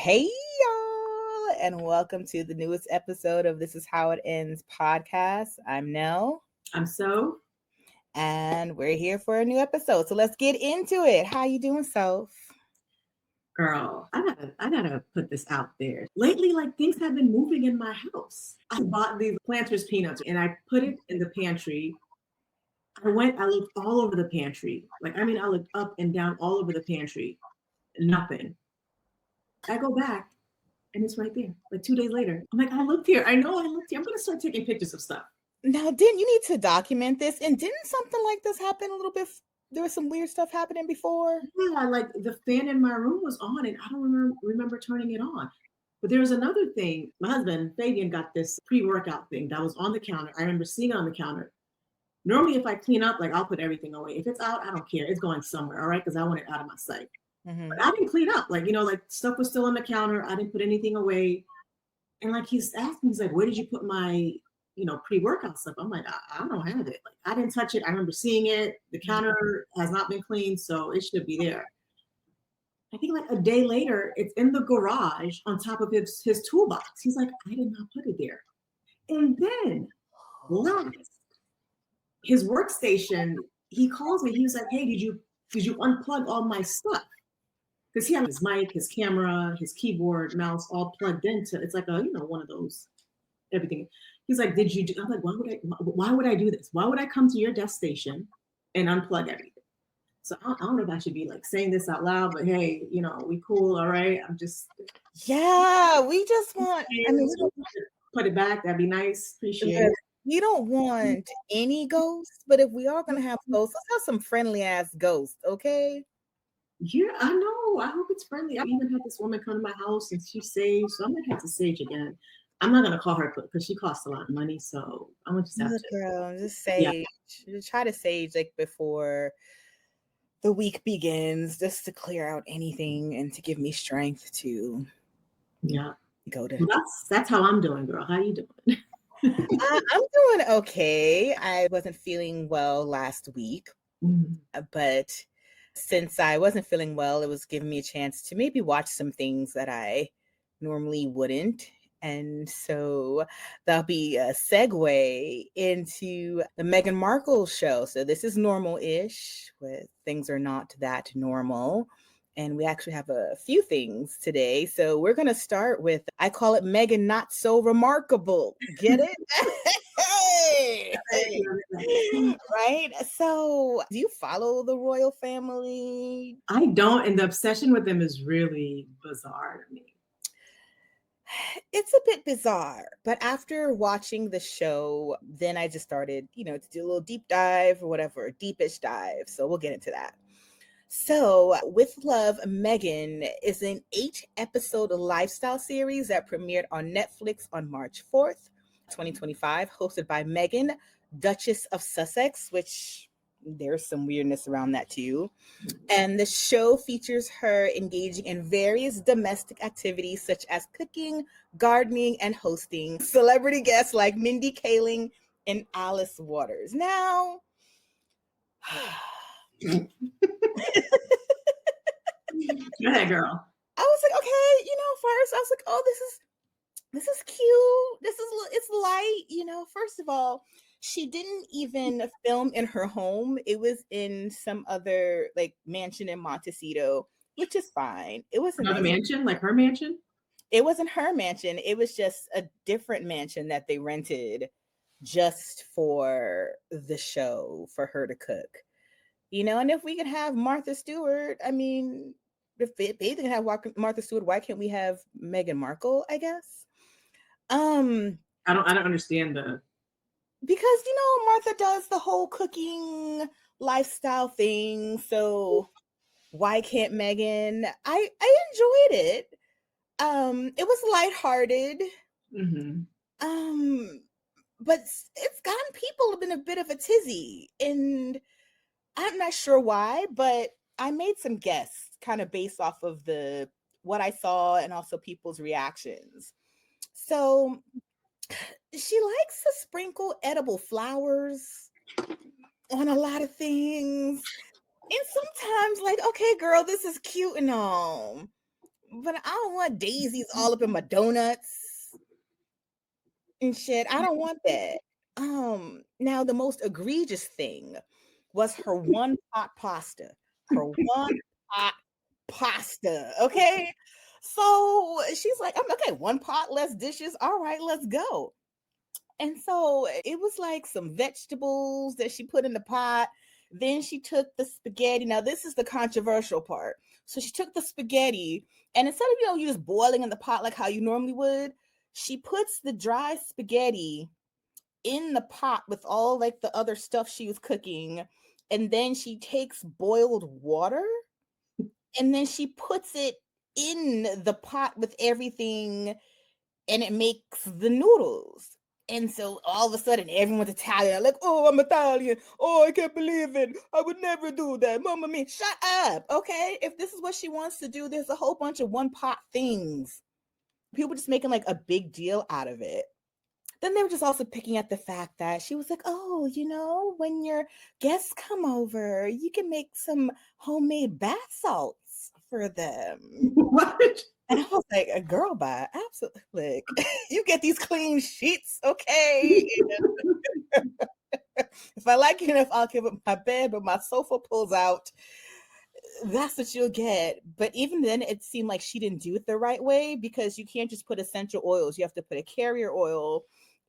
Hey, y'all, and welcome to the newest episode of This Is How It Ends podcast. I'm Nele. I'm Soph. And we're here for a new episode. So let's get into it. How you doing, Soph? Girl, I gotta put this out there. Lately, things have been moving in my house. I bought these Planters peanuts and I put it in the pantry. I looked all over the pantry. I looked up and down all over the pantry. Nothing. I go back and it's right there. 2 days later, I'm like, I looked here. I know I looked here. I'm gonna start taking pictures of stuff. Now, didn't you need to document this? And didn't something like this happen a little bit? There was some weird stuff happening before. Yeah, the fan in my room was on and I don't remember turning it on. But there was another thing. My husband, Fabian, got this pre-workout thing that was on the counter. I remember seeing it on the counter. Normally, if I clean up, I'll put everything away. If it's out, I don't care. It's going somewhere, all right? Because I want it out of my sight. Mm-hmm. But I didn't clean up. Stuff was still on the counter. I didn't put anything away. And he's asking, he's like, where did you put my pre-workout stuff? I'm like, I don't have it. I didn't touch it. I remember seeing it. The counter has not been cleaned, so it should be there. I think a day later, it's in the garage on top of his toolbox. He's like, I did not put it there. And then his workstation, he calls me. He was like, hey, did you unplug all my stuff? Because he had his mic, his camera, his keyboard, mouse all plugged into. It's one of those everything. He's like, did you do? I'm like, why would I do this? Why would I come to your desk station and unplug everything? So I don't know if I should be saying this out loud, but hey, we cool, all right? I'm just. Yeah, we just want. Put it back. That'd be nice. Appreciate it. We don't want any ghosts, but if we are gonna have ghosts, let's have some friendly ass ghosts, okay? Yeah, I know. I hope it's friendly. I even had this woman come to my house and she saved, so I'm gonna have to sage again. I'm not gonna call her because she costs a lot of money, so I'm gonna just have to. Girl, just sage. Yeah. Just try to sage before the week begins, just to clear out anything and to give me strength to go to. Well, that's how I'm doing, girl. How you doing? I'm doing okay. I wasn't feeling well last week, but since I wasn't feeling well, it was giving me a chance to maybe watch some things that I normally wouldn't. And so that'll be a segue into the Meghan Markle show. So this is normal-ish, with things are not that normal. And we actually have a few things today. So we're going to start with, I call it Meghan Not So Remarkable. Get it? Hey! Right? So do you follow the royal family? I don't. And the obsession with them is really bizarre to me. It's a bit bizarre, but after watching the show, then I just started, to do a little deep dive or whatever, deepish dive. So we'll get into that. So With Love, Meghan is an 8-episode lifestyle series that premiered on Netflix on March 4th, 2025, hosted by Meghan, Duchess of Sussex, which there's some weirdness around that too. And the show features her engaging in various domestic activities such as cooking, gardening, and hosting celebrity guests like Mindy Kaling and Alice Waters. Now, go ahead, girl. I was like, okay, first I was like, oh, this is cute. It's light, First of all, she didn't even film in her home. It was in some other mansion in Montecito, which is fine. It wasn't another mansion, like her mansion. It wasn't her mansion. It was just a different mansion that they rented just for the show, for her to cook. And if we can have Martha Stewart, I mean, if they can have Martha Stewart, why can't we have Meghan Markle, I guess? I don't understand because Martha does the whole cooking lifestyle thing, so why can't Meghan? I enjoyed it. It was lighthearted. But it's gotten people in a bit of a tizzy, and I'm not sure why, but I made some guesses kind of based off of what I saw and also people's reactions. So she likes to sprinkle edible flowers on a lot of things. And sometimes okay, girl, this is cute and all, but I don't want daisies all up in my donuts and shit. I don't want that. Now the most egregious thing was her one pot pasta. Her one pot pasta. Okay. So she's like, I'm okay, one pot, less dishes. All right, let's go. And so it was like some vegetables that she put in the pot. Then she took the spaghetti. Now, this is the controversial part. So she took the spaghetti, and instead of, you just boiling in the pot like how you normally would, she puts the dry spaghetti in the pot with all like the other stuff she was cooking. And then she takes boiled water and then she puts it in the pot with everything and it makes the noodles. And so all of a sudden, everyone's Italian. Like, oh, I'm Italian. Oh, I can't believe it. I would never do that. Mama mia, shut up. Okay. If this is what she wants to do, there's a whole bunch of one pot things. People just making like a big deal out of it. Then they were just also picking at the fact that she was like, oh, when your guests come over, you can make some homemade bath salts for them. What? And I was like, a girl, bye. Absolutely. Like, you get these clean sheets, okay? If I like you enough, I'll give up my bed, but my sofa pulls out. That's what you'll get. But even then, it seemed like she didn't do it the right way because you can't just put essential oils. You have to put a carrier oil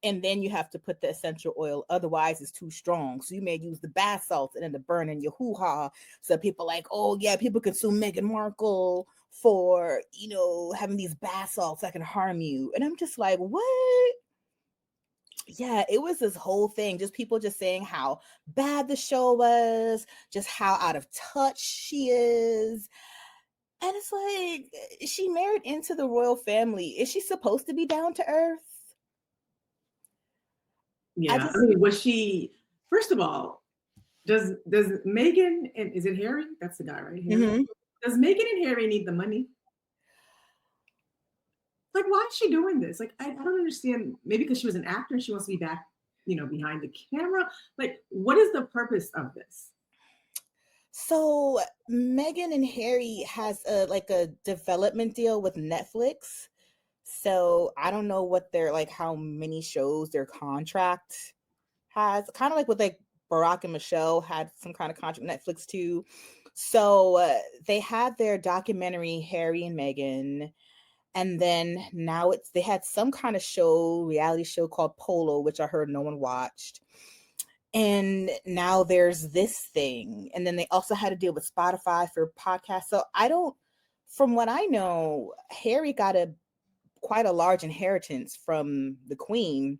and then you have to put the essential oil. Otherwise, it's too strong. So you may use the bath salts and then the burn in your hoo-ha. So people like, oh, yeah, people could sue Meghan Markle for, having these bath salts that can harm you. And I'm just like, what? Yeah, it was this whole thing. Just people just saying how bad the show was, just how out of touch she is. And it's like, she married into the royal family. Is she supposed to be down to earth? I Yeah. I just, mean, was she, first of all, does Meghan and is it Harry? That's the guy, right? Harry. Mhm. Does Meghan and Harry need the money? Like, why is she doing this? Like, I don't understand. Maybe because she was an actor and she wants to be back, behind the camera. Like, what is the purpose of this? So Meghan and Harry has a development deal with Netflix. So I don't know what their like how many shows their contract has. Kind of like with like Barack and Michelle had some kind of contract with Netflix too. So they had their documentary Harry and Meghan, and then now they had some kind of reality show called Polo, which I heard no one watched. And now there's this thing. And then they also had to deal with Spotify for podcasts. So from what I know, Harry got quite a large inheritance from the Queen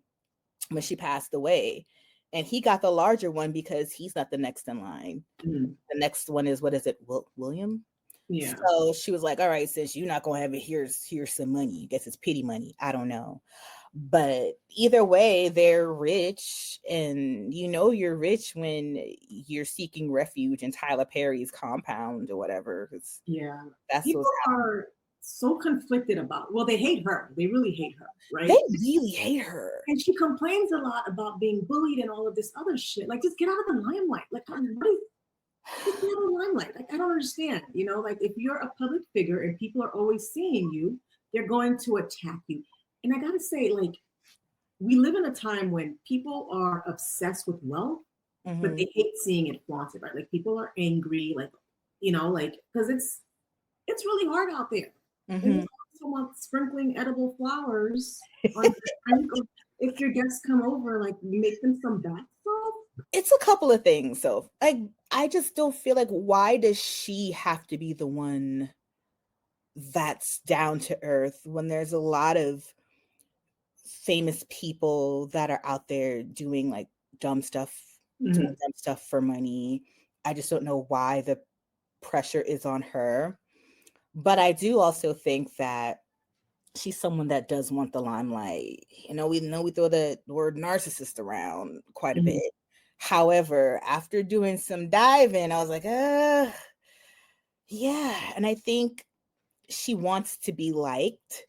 when she passed away. And he got the larger one because he's not the next in line. Mm. The next one is, what is it, William? Yeah. So she was like, all right, since you're not gonna have it, here's some money. I guess it's pity money. I don't know. But either way, they're rich, and you're rich when you're seeking refuge in Tyler Perry's compound or whatever. Yeah. That's People what's happening. are so conflicted about, well, they hate her. They really hate her, They right? really hate her. And she complains a lot about being bullied and all of this other shit. Like, just get out of the limelight. Like, what is just get out of the limelight? Like, I don't understand. Like if you're a public figure and people are always seeing you, they're going to attack you. And I gotta say, like, we live in a time when people are obsessed with wealth, but they hate seeing it flaunted, right? Like people are angry, like, like because it's really hard out there. And someone sprinkling edible flowers on your drink, or if your guests come over, like make them some bath salt. It's a couple of things. So I just don't feel like, why does she have to be the one that's down to earth when there's a lot of famous people that are out there doing like dumb stuff, doing dumb stuff for money. I just don't know why the pressure is on her. But I do also think that she's someone that does want the limelight. We throw the word narcissist around quite a bit. However, after doing some diving, I was like, yeah. And I think she wants to be liked,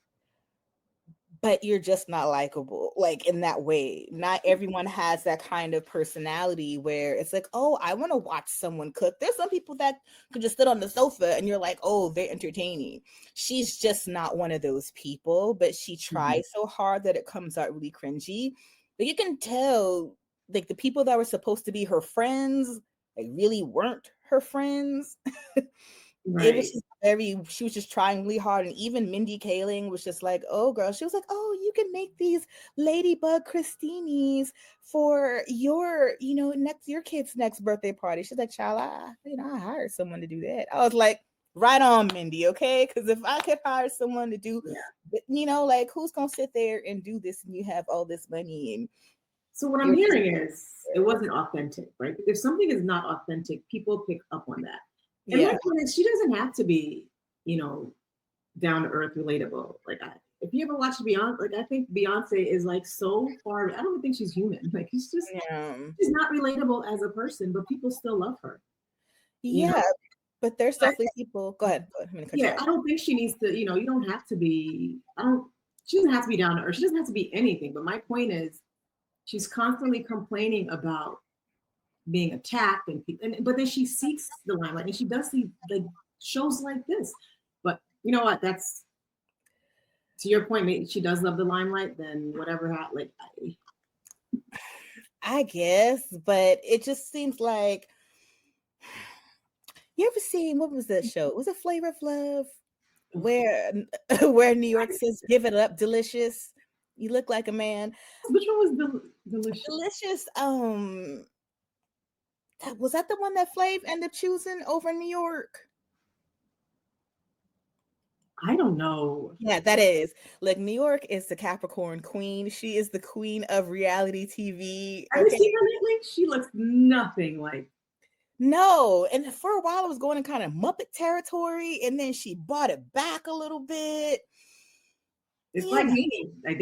but you're just not likable, like in that way. Not everyone has that kind of personality where it's like, oh, I want to watch someone cook. There's some people that could just sit on the sofa and you're like, oh, they're entertaining. She's just not one of those people, but she Mhm. tries so hard that it comes out really cringy. But you can tell, like, the people that were supposed to be her friends, like, really weren't her friends. It was Right. just she was just trying really hard. And even Mindy Kaling was just like, oh, girl, she was like, oh, you can make these ladybug Christinis for your, your kid's next birthday party. She's like, child, I hired someone to do that. I was like, right on, Mindy, okay? Because if I could hire someone to do, Yeah. like, who's going to sit there and do this and you have all this money and So what I'm you're just, hearing is it wasn't authentic, right? If something is not authentic, people pick up on that. And my yeah. point is, she doesn't have to be, down to earth, relatable. Like, if you ever watch Beyonce, like I think Beyonce is like so far. I don't even think she's human. Like, Yeah. she's not relatable as a person, but people still love her. You know, Yeah. But there's but definitely people. Go ahead. I'm going to cut you yeah, off. I don't think she needs to. You don't have to be. I don't. She doesn't have to be down to earth. She doesn't have to be anything. But my point is, she's constantly complaining about being attacked and people, but then she seeks the limelight and she does see like shows like this. But you know what? That's to your point. Maybe she does love the limelight. Then whatever happened, like I guess, but it just seems like you ever seen what was that show? Was it Flavor of Love? Where where New York says give it up, delicious. You look like a man. which one was delicious? Delicious. Was that the one that Flav ended up choosing over New York? I don't know. Yeah, that is. Like, New York is the Capricorn queen. She is the queen of reality TV. Have you Okay. seen her lately? She looks nothing like. No, and for a while it was going in kind of Muppet territory, and then she bought it back a little bit. It's You like know, me. Like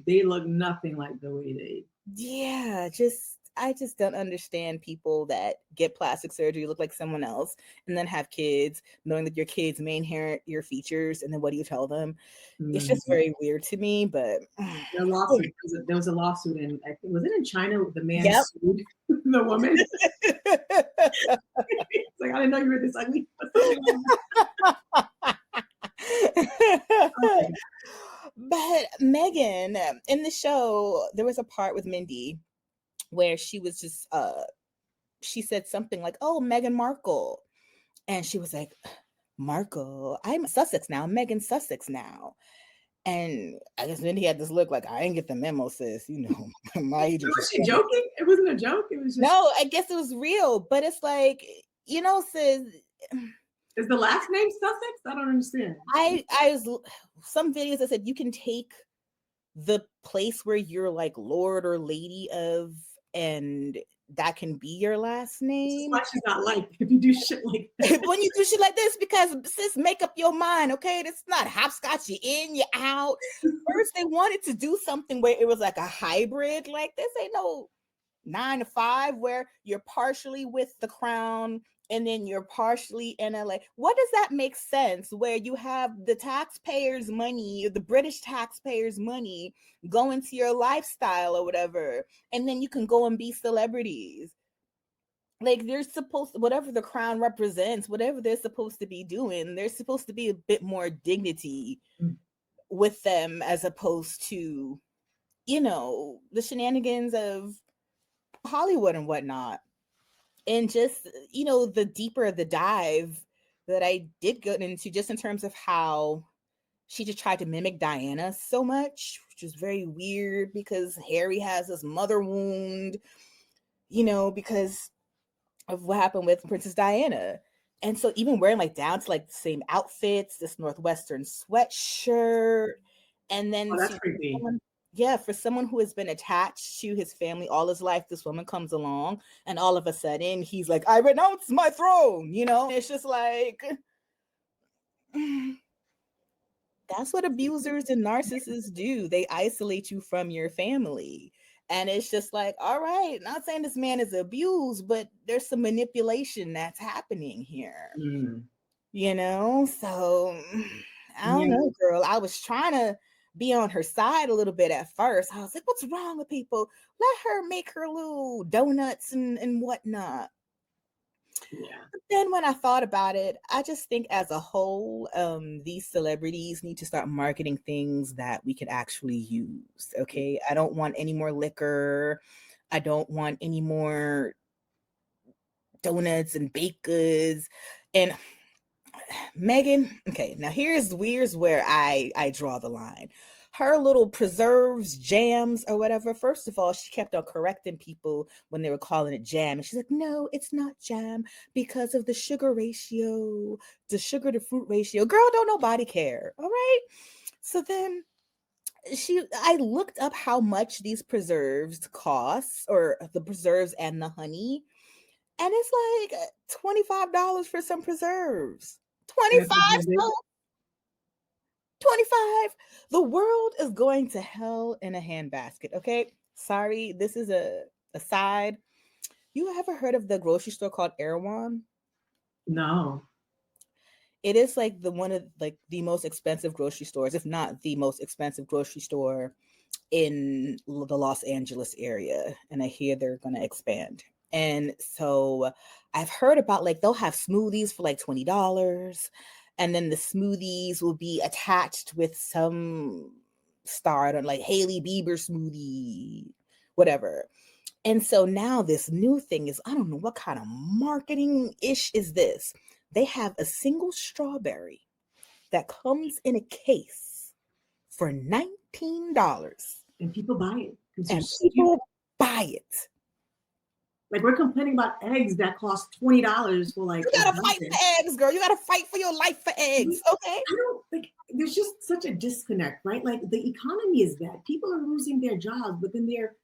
they look nothing like the way they. yeah, I just don't understand people that get plastic surgery, look like someone else, and then have kids, knowing that your kids may inherit your features, and then what do you tell them? It's just Mhm. very weird to me, but The lawsuit. There was a lawsuit, and I think was it in China? The man yep. sued the woman. It's like I didn't know you were this ugly. Or something like that. But Megan, in the show, there was a part with Mindy where she was just she said something like, oh, Meghan Markle. And she was like, Markle, I'm Sussex now, Megan Sussex now. And I guess Mindy had this look like, I didn't get the memo, sis. My agent Was just she told me. joking? It wasn't a joke. It was just. No, I guess it was real, but it's like, sis, Is the last name Sussex? I don't understand. I was some videos that said you can take the place where you're like lord or lady of, and that can be your last This is name. why she's not liked if you do shit like that. When you do shit like this, because sis, make up your mind, okay? It's not hopscotch, you in, you out. First, they wanted to do something where it was like a hybrid. Like, this ain't no 9 to 5 where you're partially with the crown and then you're partially in LA. What does that make sense where you have the taxpayers' money, the British taxpayers' money going to your lifestyle or whatever, and then you can go and be celebrities? Like, they're supposed to, whatever the crown represents, whatever they're supposed to be doing, there's supposed to be a bit more dignity with them as opposed to, the shenanigans of Hollywood and whatnot. And just, the deeper the dive that I did get into, just in terms of how she just tried to mimic Diana so much, which is very weird because Harry has this mother wound, because of what happened with Princess Diana. And so even wearing like down to like the same outfits, this Northwestern sweatshirt, and then Oh, that's to creepy. someone, yeah, for someone who has been attached to his family all his life, this woman comes along and all of a sudden he's like, I renounce my throne, It's just like, that's what abusers and narcissists do. They isolate you from your family. And it's just like, all right, not saying this man is abused, but there's some manipulation that's happening here, Mm. So I don't Yeah. know, girl. I was trying to be on her side a little bit at first. I was like, what's wrong with people? Let her make her little donuts and whatnot. Yeah. But then when I thought about it, I just think as a whole, these celebrities need to start marketing things that we can actually use. Okay. I don't want any more liquor. I don't want any more donuts and baked goods. And Meghan, okay, now here's where I draw the line. Her little preserves, jams, or whatever. First of all, she kept on correcting people when they were calling it jam. And she's like, no, it's not jam because of the sugar ratio, the sugar to fruit ratio. Girl, don't nobody care. All right. So then I looked up how much these preserves cost, or the preserves and the honey, and it's like $25 for some preserves. And it's 25, like, so 25. The world is going to hell in a handbasket. Okay. Sorry, this is a aside. You ever heard of the grocery store called Erewhon? no. It is like the one of like the most expensive grocery stores, if not the most expensive grocery store in the Los Angeles area. And I hear they're going to expand. And so I've heard about like they'll have smoothies for like $20. And then the smoothies will be attached with some star, I don't like Haley Bieber smoothie, whatever. And so now this new thing is, I don't know what kind of marketing ish is this. They have a single strawberry that comes in a case for $19. And people buy it because they're And stupid. people buy it. Like we're complaining about eggs that cost $20 for like You a gotta fight dozen. for eggs, girl. You gotta fight for your life for eggs, okay? I don't like there's just such a disconnect, right? Like the economy is bad. People are losing their jobs, but then they're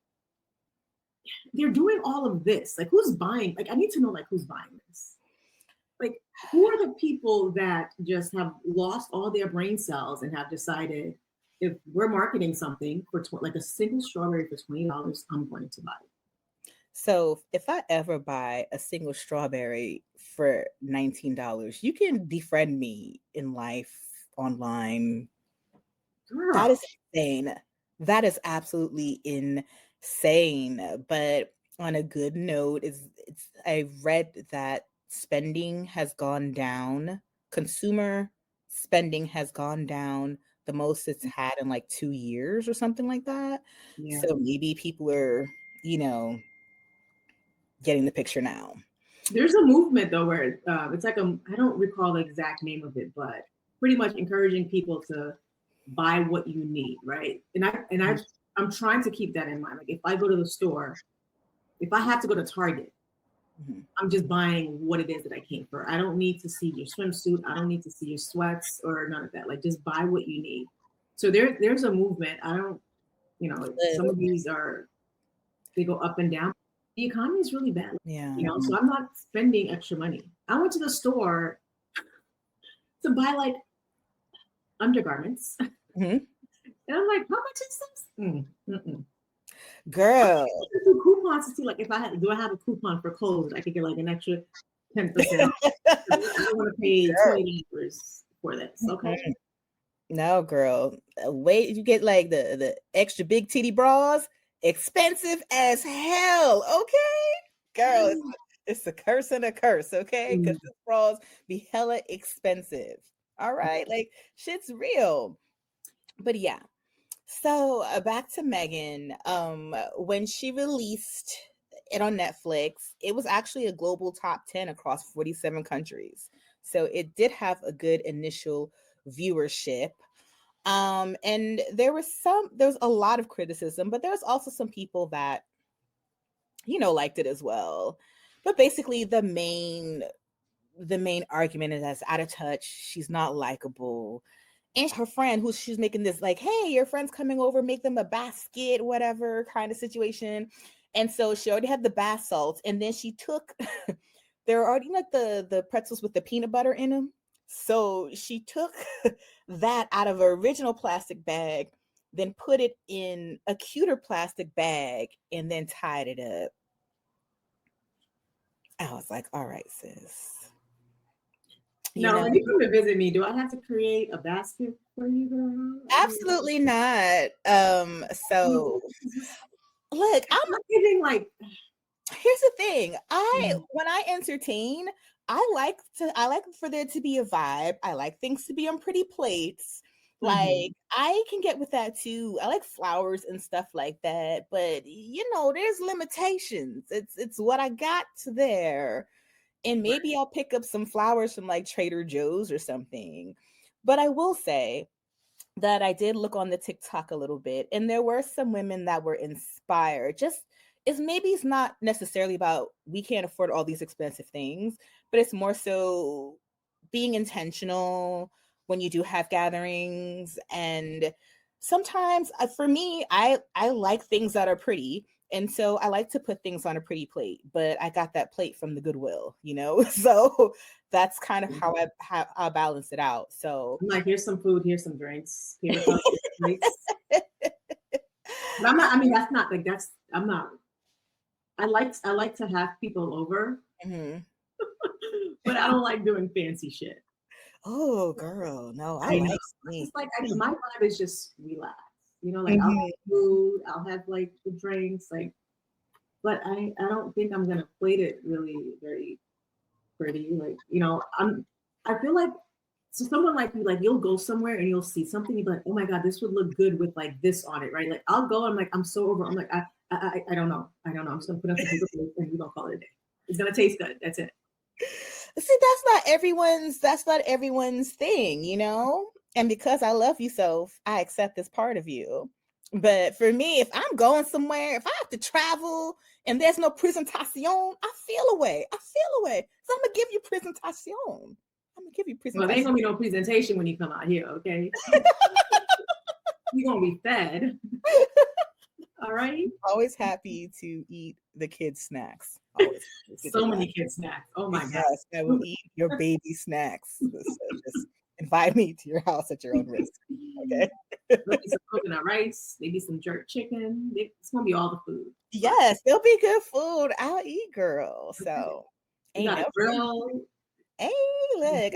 doing all of this. Like who's buying? Like I need to know like who's buying this. Like who are the people that just have lost all their brain cells and have decided if we're marketing something for like a single strawberry for $20, I'm going to buy it. So if I ever buy a single strawberry for $19, you can befriend me in life online. That Girl, is insane. That is absolutely insane. But on a good note, it's I read that spending has gone down. Consumer spending has gone down the most it's had in like 2 years or something like that. yeah. So maybe people are, you know, getting the picture now. There's a movement though where it's like I don't recall the exact name of it, but pretty much encouraging people to buy what you need, right? I'm trying to keep that in mind. Like if I go to the store, if I have to go to Target, Mhm. I'm just buying what it is that I came for. I don't need to see your swimsuit. I don't need to see your sweats or none of that. Like just buy what you need. So there's a movement. I don't, some of these they go up and down. The economy is really bad, Yeah. so I'm not spending extra money. I went to the store to buy like undergarments, and Mhm. I'm like, how much is this? Girl. Do coupons to see like if do I have a coupon for clothes? I could get like an extra 10% off. I don't want to pay $20 for this. Okay. Mhm. No, girl. Wait, you get like the extra big titty bras, expensive as hell. Okay, girl, it's a curse and a curse. Okay, because Mm. the bras be hella expensive. All right, like shit's real. But yeah. So back to Megan. When she released it on Netflix, it was actually a global top 10 across 47 countries. So it did have a good initial viewership. And there's a lot of criticism, but there's also some people that, liked it as well. But basically the main argument is that's out of touch. She's not likable. And her friend, who she's making this like, hey, your friend's coming over, make them a basket, whatever kind of situation. And so she already had the bath salts, and then she took there are already like the pretzels with the peanut butter in them. So she took that out of her original plastic bag, then put it in a cuter plastic bag, and then tied it up. I was like, all right, sis. you Now, know. when you come to visit me, do I have to create a basket for you, girl? Absolutely not. So look, It's not giving like. here's the thing. Mm, When I entertain, I like for there to be a vibe. I like things to be on pretty plates. Like mhm. I can get with that too. I like flowers and stuff like that, but there's limitations. It's what I got there. And Right. maybe I'll pick up some flowers from like Trader Joe's or something. But I will say that I did look on the TikTok a little bit, and there were some women that were inspired. Just it's not necessarily about we can't afford all these expensive things, but it's more so being intentional when you do have gatherings. And sometimes for me, I like things that are pretty, and so I like to put things on a pretty plate, but I got that plate from the Goodwill. So that's kind of how I balance it out. So I'm like, here's some food, here's some drinks, paper cups, plates. But I'm not. I mean, that's not like that's. I'm not. I like to have people over, mhm. but I don't like doing fancy shit. Oh, girl, no, I I know. like I me. just like my vibe is just relax. Like I'll Mhm. have food, I'll have like the drinks, like. But I don't think I'm gonna plate it really very pretty. Like I feel like so someone like you, like you'll go somewhere and you'll see something, you'll be like, oh my god, this would look good with like this on it, right? Like I'll go, I'm like, I'm so over. I'm like, I don't know. I don't know. I'm just gonna put up some paper plate and we're gonna call it a day. It's gonna taste good. That's it. See, that's not everyone's thing. And because I love you so, I accept this part of you. But for me, if I'm going somewhere, if I have to travel and there's no presentation, I feel away. I feel away. So I'm gonna give you presentation. I'm gonna give you Well, there ain't presentation. gonna be no presentation when you come out here, okay? You're gonna be fed. All right. Always happy to eat the kids' snacks. Always happy to So do that. many kid snacks. Oh my god. Yes, I will eat your baby snacks. So just invite me to your house at your own risk. Okay. There'll be some coconut rice, maybe some jerk chicken. It's gonna be all the food. But Yes, there'll be good food. I'll eat, girl. So we ain't got a no shame. grill. Hey, look,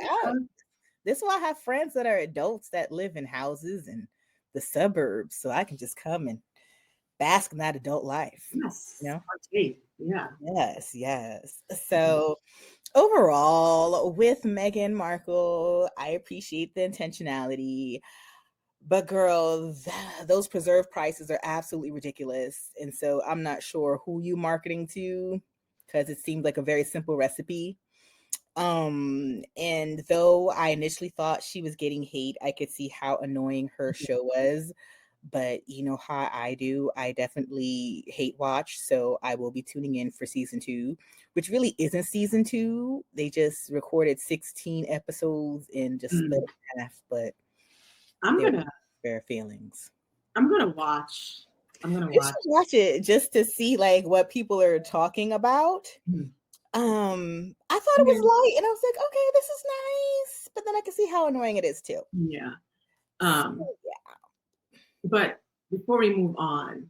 this is why I have friends that are adults that live in houses and the suburbs, so I can just come and bask in that adult life. You Yes. know? Partake. Yeah. Yes, yes. So overall, with Meghan Markle, I appreciate the intentionality. But girl, those preserve prices are absolutely ridiculous. And so I'm not sure who you marketing to because it seemed like a very simple recipe. And though I initially thought she was getting hate, I could see how annoying her show was. But you know how I do, I definitely hate watch, so I will be tuning in for season 2, which really isn't season 2. They just recorded 16 episodes and just split Mm. it in half, but I'm there gonna were fair feelings. I'm gonna watch. I'm gonna You should watch. watch it just to see like what people are talking about. Mm. I thought it was Yeah. light and I was like, okay, this is nice. But then I can see how annoying it is too. Yeah. So, Um, yeah. but before we move on,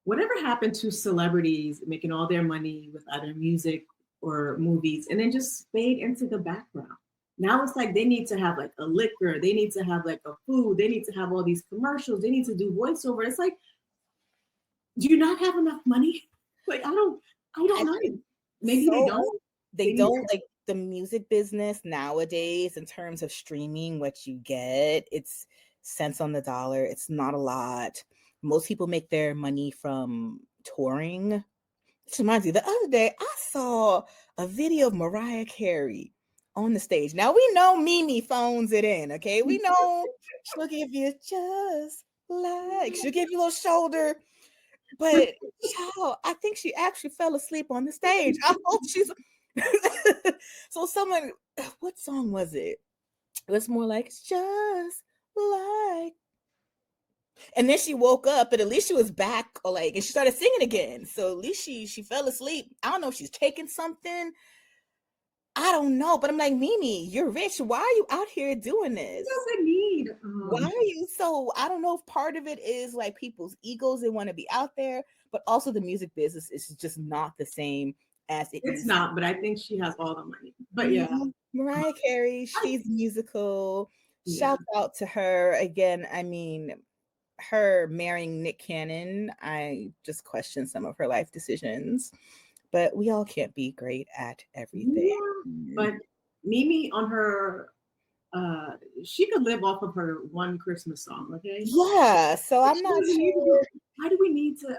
whatever happened to celebrities making all their money with either music or movies and then just fade into the background? Now it's like they need to have like a liquor, they need to have like a food, they need to have all these commercials, they need to do voiceover. It's like, do you not have enough money? Like I don't I know. think Maybe they so. don't. They They need don't like the music business nowadays in terms of streaming what you get. It's cents on the dollar. It's not a lot. Most people make their money from touring. Which reminds me, the other day I saw a video of Mariah Carey on the stage. Now we know Mimi phones it in, okay? We know she'll give you just like she'll give you a little shoulder, but child, I think she actually fell asleep on the stage. I hope she's so someone what song was it? It was more like it's just like and then she woke up, but at least she was back, or like, and she started singing again. So at least she fell asleep. I don't know if she's taking something. I don't know, but I'm like, Mimi, you're rich. Why are you out here doing this? doesn't need Why are you so? I don't know if part of it is like people's egos, they want to be out there, but also the music business is just not the same as it It's needs to not, but I think she has all the money. But be. yeah, Mariah Carey, I, she's musical. yeah. Shout out to her again. I mean, her marrying Nick Cannon, I just question some of her life decisions, but we all can't be great at everything. Yeah, but Mimi on her, uh, she could live off of her one Christmas song, okay? Yeah, so But I'm she not doesn't need to sure. do. Why do we need to?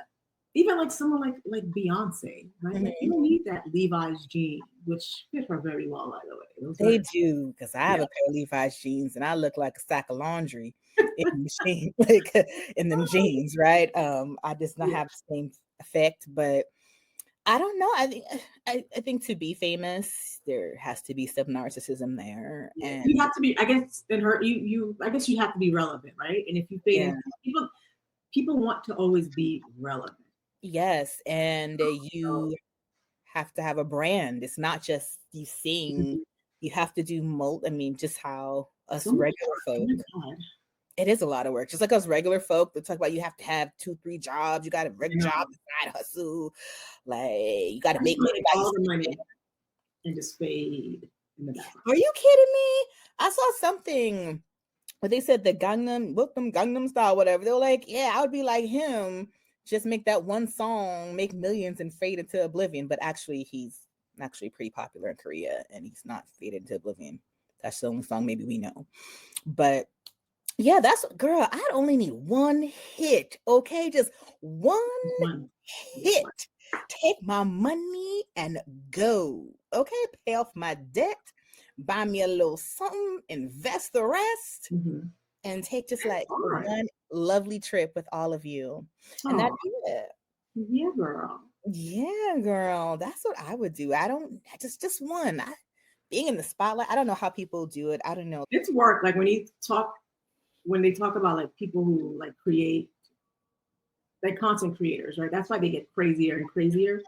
Even like someone like Beyonce, right? Like you Mhm. don't need that Levi's jean, which fit her very well, by the way. Those They are do, because I have yeah. a pair of Levi's jeans and I look like a sack of laundry in the machine, like in them jeans, right? I just not Yeah, have the same effect, but I don't know. I think to be famous, there has to be some narcissism there. yeah. You And have to be. I guess in her, you. I guess you have to be relevant, right? And if you fade yeah, in, people want to always be relevant. yes. And So, you have to have a brand. It's not just you sing. mhm. You have to do I mean, just how us So much regular work. Oh folk. my god. It is a lot of work. Just like us regular folk that talk about you have to have 2, 3 jobs. You got a I regular know. job, side hustle. Like you got to I just make want money to make while you all the sleeping. money and just fade in the background. Are you kidding me? I saw something where they said the Gangnam style, whatever. They were like, yeah, I would be like him. Just make that one song, make millions and fade into oblivion. But actually, he's actually pretty popular in Korea and he's not faded into oblivion. That's the only song maybe we know. But yeah, that's girl. I'd only need one hit, okay? Just one Just one. Just hit. one. Take my money and go, okay? Pay off my debt, buy me a little something, invest the rest, Mm-hmm. and take just That's like hard. one lovely trip with all of you, and that's Oh, it. yeah, girl. Yeah, girl, that's what I would do. I don't just one. Being in the spotlight. I don't know how people do it. I don't know. It's work. Like when they talk about like people who like create, like content creators, right? That's why they get crazier and crazier.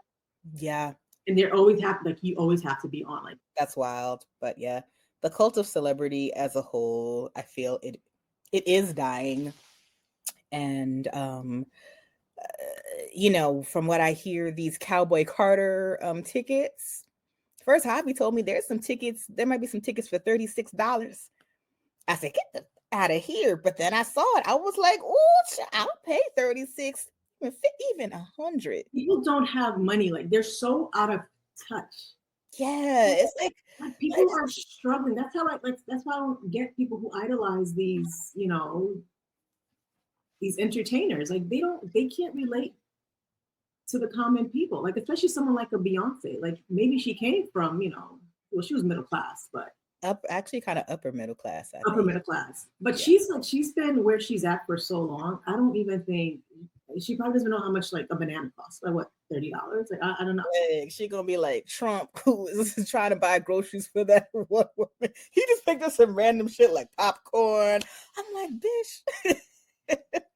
Yeah, And they're always have like you always have to be on like that's wild. But yeah, the cult of celebrity as a whole, I feel it is dying. And from what I hear, these Cowboy Carter tickets. First, Javi told me there's some tickets. There might be some tickets for $36. I said, get the out of here. But then I saw it. I was like, oh, I'll pay 36, even 100. people don't have money. Like they're so out of touch. Yeah, it's Like like people are struggling. That's how like that's why I don't get people who idolize these, these entertainers. Like they can't relate to the common people. Like especially someone like a Beyonce. Like maybe she came from, well, she was middle class, but actually kind of upper middle class, I upper think. middle class. But Yeah. she's been where she's at for so long. I don't even think she probably doesn't know how much like a banana costs. Like what, $30? Like I don't know. Like, she gonna be like Trump, who is trying to buy groceries for that one woman. He just picked up some random shit like popcorn. I'm like, bitch.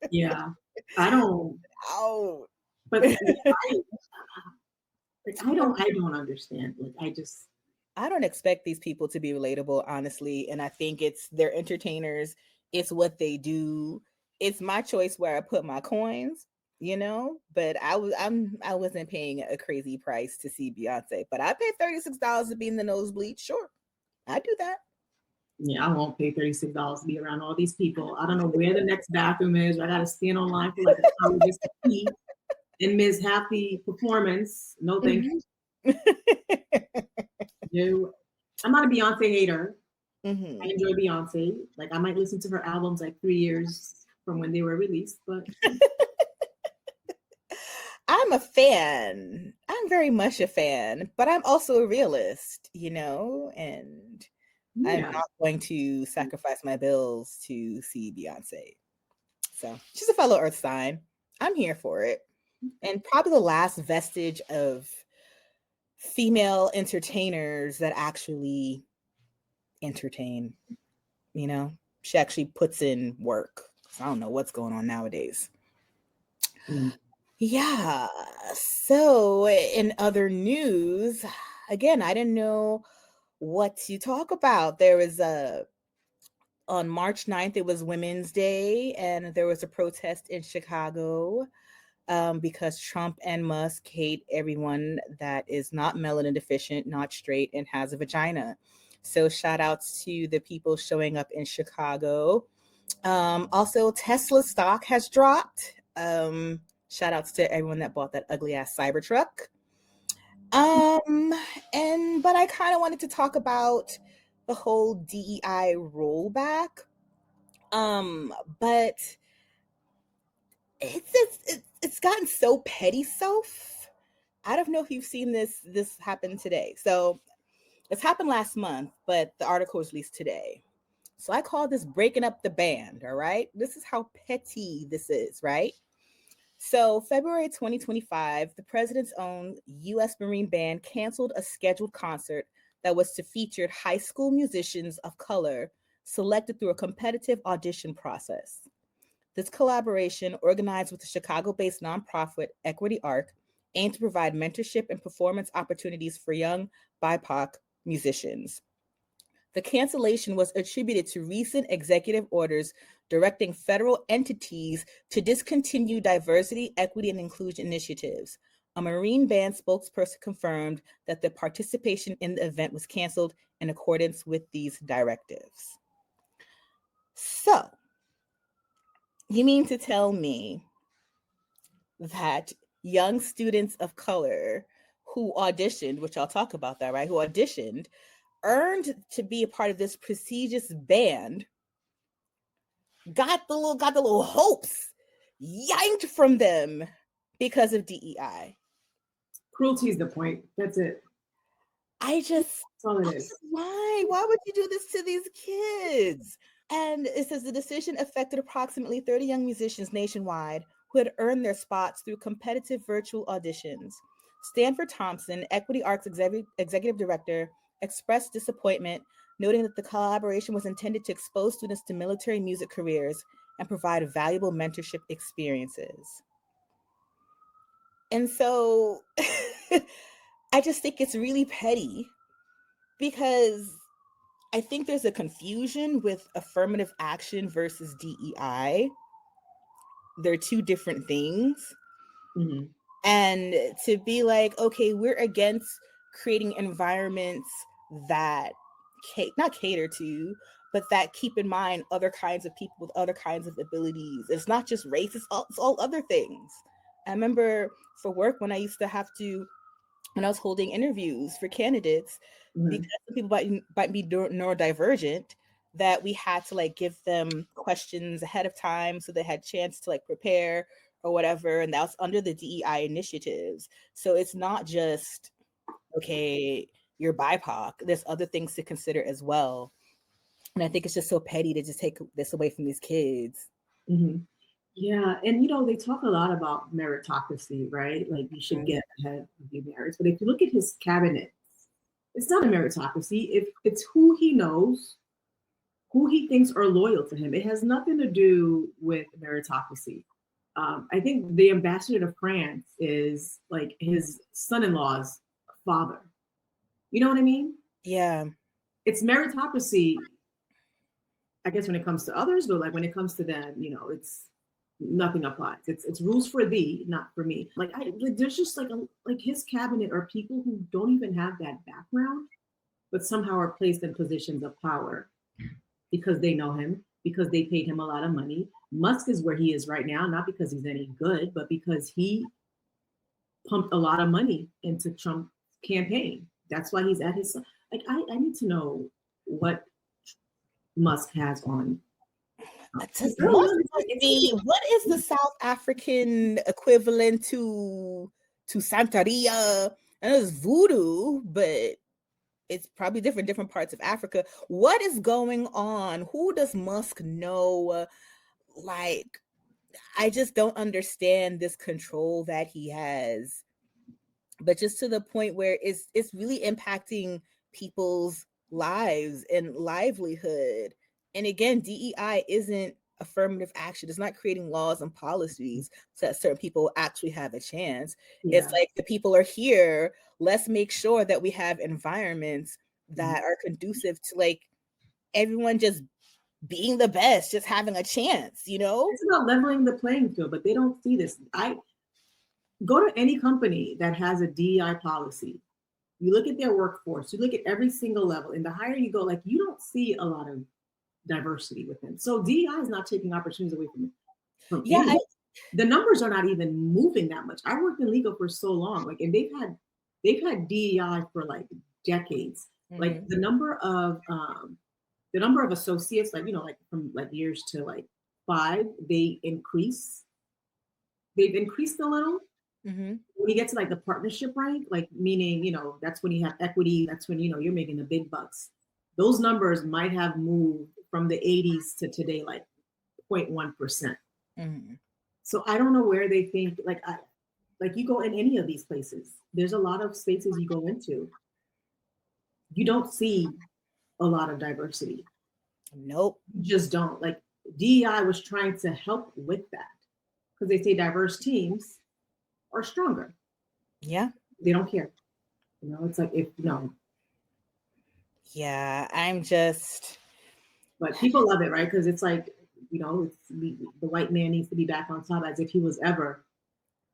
Yeah. I don't Out. but I don't understand. Like I just I don't expect these people to be relatable, honestly. And I think they're entertainers. It's what they do. It's my choice where I put my coins. But I wasn't paying a crazy price to see Beyonce. But I paid $36 to be in the nosebleed. Sure, I do that. yeah, I won't pay $36 to be around all these people. I don't know where the next bathroom is. I gotta stand online for like an hour just to pee and miss half the performance. No thank Mhm. you. I'm not a Beyonce hater. I Mhm. enjoy Beyonce. Like I might listen to her albums like 3 years from when they were released, but I'm a fan. I'm very much a fan, but I'm also a realist, and I'm yeah. not going to sacrifice my bills to see Beyonce. So she's a fellow Earth sign. I'm here for it. And probably the last vestige of female entertainers that actually entertain, you know? She actually puts in work. I don't know what's going on nowadays. Mm. Yeah. So, in other news, again, I didn't know what to talk about. There was on March 9th, it was Women's Day, and there was a protest in Chicago because Trump and Musk hate everyone that is not melanin deficient, not straight, and has a vagina. So shout outs to the people showing up in Chicago. Also, Tesla stock has dropped. Shout outs to everyone that bought that ugly ass Cybertruck. Um, but I kind of wanted to talk about the whole DEI rollback. But it's gotten so petty, Soph. I don't know if you've seen this happen today. So this happened last month, but the article was released today. So I call this breaking up the band, all right? This is how petty this is, right? So, February 2025, the president's own U.S. Marine Band canceled a scheduled concert that was to feature high school musicians of color selected through a competitive audition process. This collaboration, organized with the Chicago based nonprofit Equity Arc, aimed to provide mentorship and performance opportunities for young BIPOC musicians. The cancellation was attributed to recent executive orders directing federal entities to discontinue diversity, equity, and inclusion initiatives. A Marine Band spokesperson confirmed that the participation in the event was canceled in accordance with these directives. So, you mean to tell me that young students of color who auditioned, which I'll talk about that, right? Who auditioned, earned to be a part of this prestigious band, got the little hopes yanked from them because of DEI. Cruelty is the point. That's it. I just, That's all it is. why? Why would you do this to these kids? And it says the decision affected approximately 30 young musicians nationwide who had earned their spots through competitive virtual auditions. Stanford Thompson, Equity Arts executive director, expressed disappointment, noting that the collaboration was intended to expose students to military music careers and provide valuable mentorship experiences. And so I just think it's really petty because I think there's a confusion with affirmative action versus DEI. They're two different things. Mm-hmm. And to be like, okay, we're against creating environments that not cater to, but that keep in mind other kinds of people with other kinds of abilities. It's not just race, it's all other things. I remember for work when I used to have to, when I was holding interviews for candidates, Mm-hmm. because some people might be neurodivergent, that we had to like give them questions ahead of time so they had chance to like prepare or whatever, and that was under the DEI initiatives. So it's not just, okay, you're BIPOC. There's other things to consider as well. And I think it's just so petty to just take this away from these kids. Mm-hmm. Yeah, and they talk a lot about meritocracy, right? Like you should Mhm. get ahead of your merits. But if you look at his cabinet, it's not a meritocracy. If it's who he knows, who he thinks are loyal to him. It has nothing to do with meritocracy. I think the ambassador to France is like his son-in-law's father. You know what I mean? Yeah. It's meritocracy, I guess, when it comes to others, but like when it comes to them, it's nothing applies. It's rules for thee, not for me. There's just like his cabinet are people who don't even have that background, but somehow are placed in positions of power because they know him, because they paid him a lot of money. Musk is where he is right now, not because he's any good, but because he pumped a lot of money into Trump's campaign. That's why he's at his. Like, I need to know what Musk has on. Does must be, what is the South African equivalent to Santeria? And it's voodoo, but it's probably different parts of Africa. What is going on? Who does Musk know? Like, I just don't understand this control that he has. But just to the point where it's really impacting people's lives and livelihood. And again, DEI isn't affirmative action. It's not creating laws and policies so that certain people actually have a chance. Yeah. It's like the people are here. Let's make sure that we have environments Mhm. that are conducive to like everyone just being the best, just having a chance, you know? It's about leveling the playing field, but they don't see this. Go to any company that has a DEI policy. You look at their workforce, you look at every single level, and the higher you go, like, you don't see a lot of diversity within. So DEI is not taking opportunities away from Yeah, any. The numbers are not even moving that much. I worked in legal for so long, like, and they've had DEI for like decades. Like mhm, the number of associates, like, like from like years to like 5, they've increased a little. mhm. When you get to like the partnership rank, like meaning, that's when you have equity, that's when you're making the big bucks. Those numbers might have moved from the 80s to today, like 0.1%. Mhm. So I don't know where they think, like you go in any of these places, there's a lot of spaces you go into, you don't see a lot of diversity. Nope. You just don't. Like DEI was trying to help with that because they say diverse teams are stronger. Yeah. They don't care. It's like, if no, Yeah, I'm just but people love it, right? Because it's like, the white man needs to be back on top as if he was ever on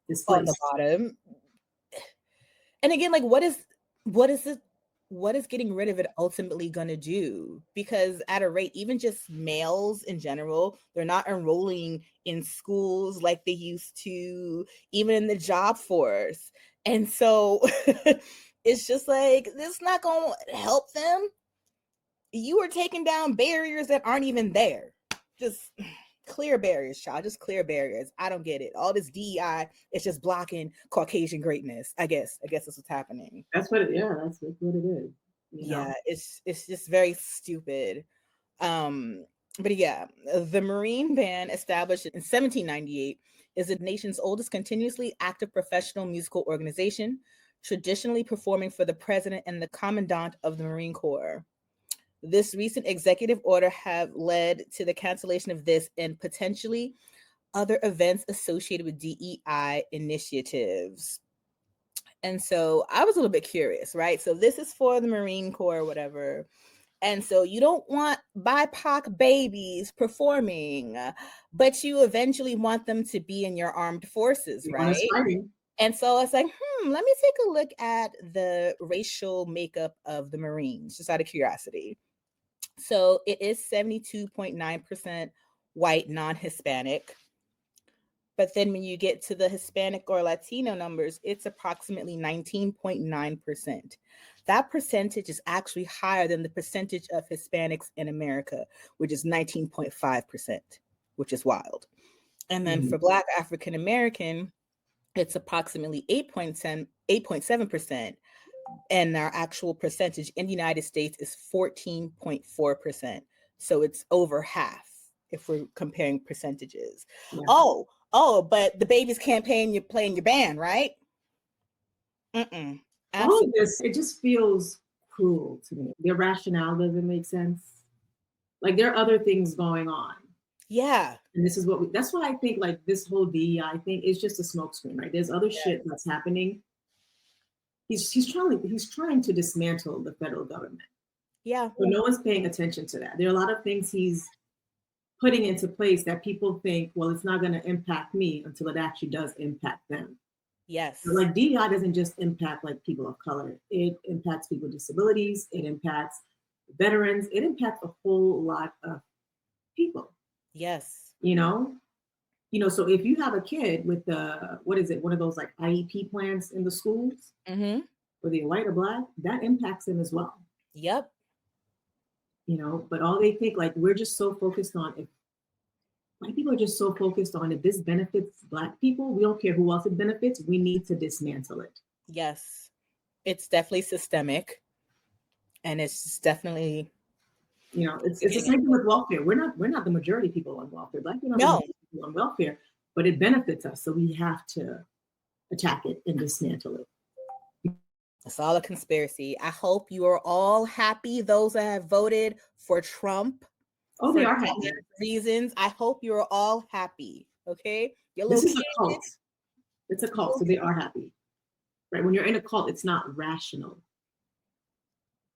the displaced. bottom. And again, like what is getting rid of it ultimately going to do? Because at a rate, even just males in general, they're not enrolling in schools like they used to, even in the job force. And so it's just like this not going to help them. You are taking down barriers that aren't even there. Just clear barriers, child. Just clear barriers. I don't get it. All this DEI is just blocking Caucasian greatness. I guess. That's what's happening. Yeah, that's what it is. Yeah, it's just very stupid. Um, but yeah, the Marine Band, established in 1798, is the nation's oldest continuously active professional musical organization, traditionally performing for the president and the commandant of the Marine Corps. This recent executive order have led to the cancellation of this and potentially other events associated with DEI initiatives. And so I was a little bit curious, right? So this is for the Marine Corps or whatever. And so you don't want BIPOC babies performing, but you eventually want them to be in your armed forces, You want us right? fighting. And so it's like, let me take a look at the racial makeup of the Marines, just out of curiosity. So it is 72.9% white, non Hispanic. But then when you get to the Hispanic or Latino numbers, it's approximately 19.9%. That percentage is actually higher than the percentage of Hispanics in America, which is 19.5%, which is wild. And then Mhm. for Black African American, it's approximately 8.7%. And our actual percentage in the United States is 14.4%. So it's over half if we're comparing percentages. Yeah. But the babies can't play in your band, right? Mm-mm. All of Absolutely. this, it just feels cruel to me. Their rationale doesn't make sense. Like, there are other things going on. Yeah. And this is that's why I think like this whole DEI thing is just a smokescreen, right? There's other shit that's happening. He's trying to dismantle the federal government. Yeah. But no one's paying attention to that. There are a lot of things he's putting into place that people think, well, it's not going to impact me until it actually does impact them. But Yes. like DEI doesn't just impact like people of color. It impacts people with disabilities. It impacts veterans. It impacts a whole lot of people. Yes. You know, So if you have a kid with what is it, one of those like IEP plans in the schools, Mm-hmm. whether you're white or black, that impacts them as well. Yep. But all they think, like, we're just so focused on, if white people are just so focused on, if this benefits black people, we don't care who else it benefits, we need to dismantle it. Yes. It's definitely systemic. And it's definitely It's the same thing with welfare. We're not the majority people on welfare. Black people are not the no. majority people on welfare, but it benefits us, so we have to attack it and dismantle it. It's all a conspiracy. I hope you are all happy, those that have voted for Trump Oh, for they are happy. reasons. I hope you're all happy. Okay? Your This little is a kid. cult. It's a cult, so they are happy. Right? When you're in a cult, it's not rational.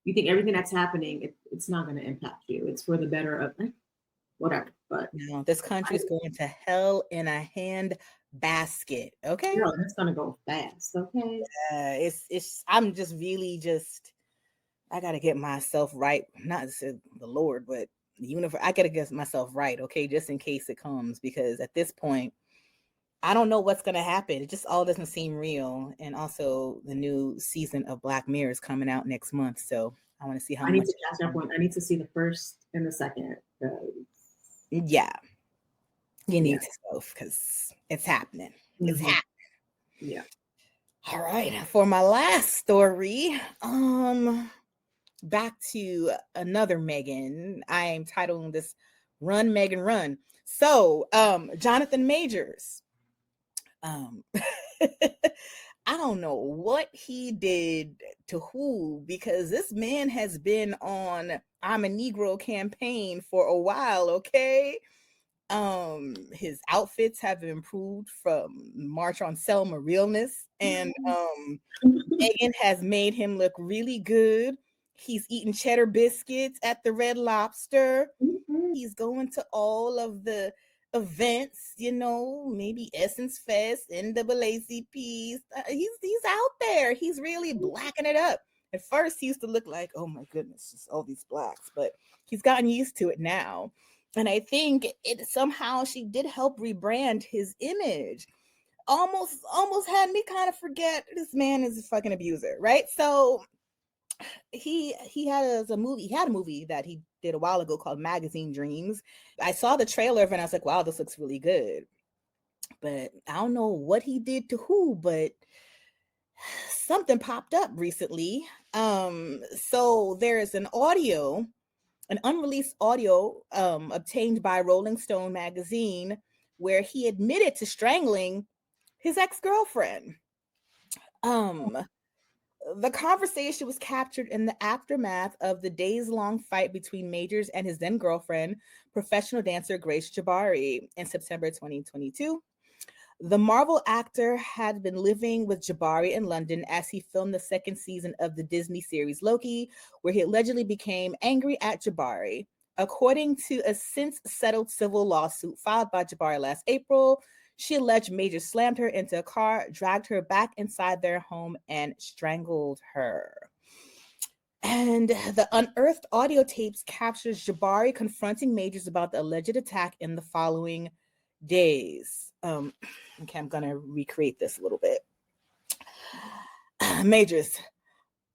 You think everything that's happening, it's not going to impact you. It's for the better of whatever. But No, this country is going to hell in a basket. Okay. Girl, that's gonna go fast, okay? I'm just really just I gotta get myself right. Not to say the Lord, but the universe. I gotta get myself right, okay, just in case it comes. Because at this point, I don't know what's gonna happen. It just all doesn't seem real. And also, the new season of Black Mirror is coming out next month, so I want to see how I need much. to catch up on. I need to see the first and the second. Yeah, you Yeah. need to go because it's happening. It's Hmm. happening. Yeah. All right, for my last story, back to another Meghan. I am titling this "Run, Meghan, Run." So, Jonathan Majors. Um, I don't know what he did to who because this man has been on "I'm a Negro" campaign for a while. Okay, his outfits have improved from March on Selma realness, and Megan has made him look really good. He's eating cheddar biscuits at the Red Lobster. Mhm. He's going to all of the events, maybe Essence Fest, NAACP. He's out there. He's really blacking it up. At first, he used to look like, oh my goodness, just all these blacks, but he's gotten used to it now. And I think it somehow she did help rebrand his image. Almost had me kind of forget this man is a fucking abuser, right? So he had a movie that he did a while ago called Magazine Dreams. I saw the trailer of it and I was like, wow, this looks really good. But I don't know what he did to who, but something popped up recently. So there is an unreleased audio obtained by Rolling Stone magazine where he admitted to strangling his ex-girlfriend. Um, the conversation was captured in the aftermath of the days-long fight between Majors and his then girlfriend, professional dancer Grace Jabari, in September 2022. The Marvel actor had been living with Jabari in London as he filmed the second season of the Disney series Loki, where he allegedly became angry at Jabari. According to a since settled civil lawsuit filed by Jabari last April, she alleged Major slammed her into a car, dragged her back inside their home, and strangled her. And the unearthed audio tapes captures Jabari confronting Majors about the alleged attack in the following days. Okay, I'm gonna recreate this a little bit. Majors,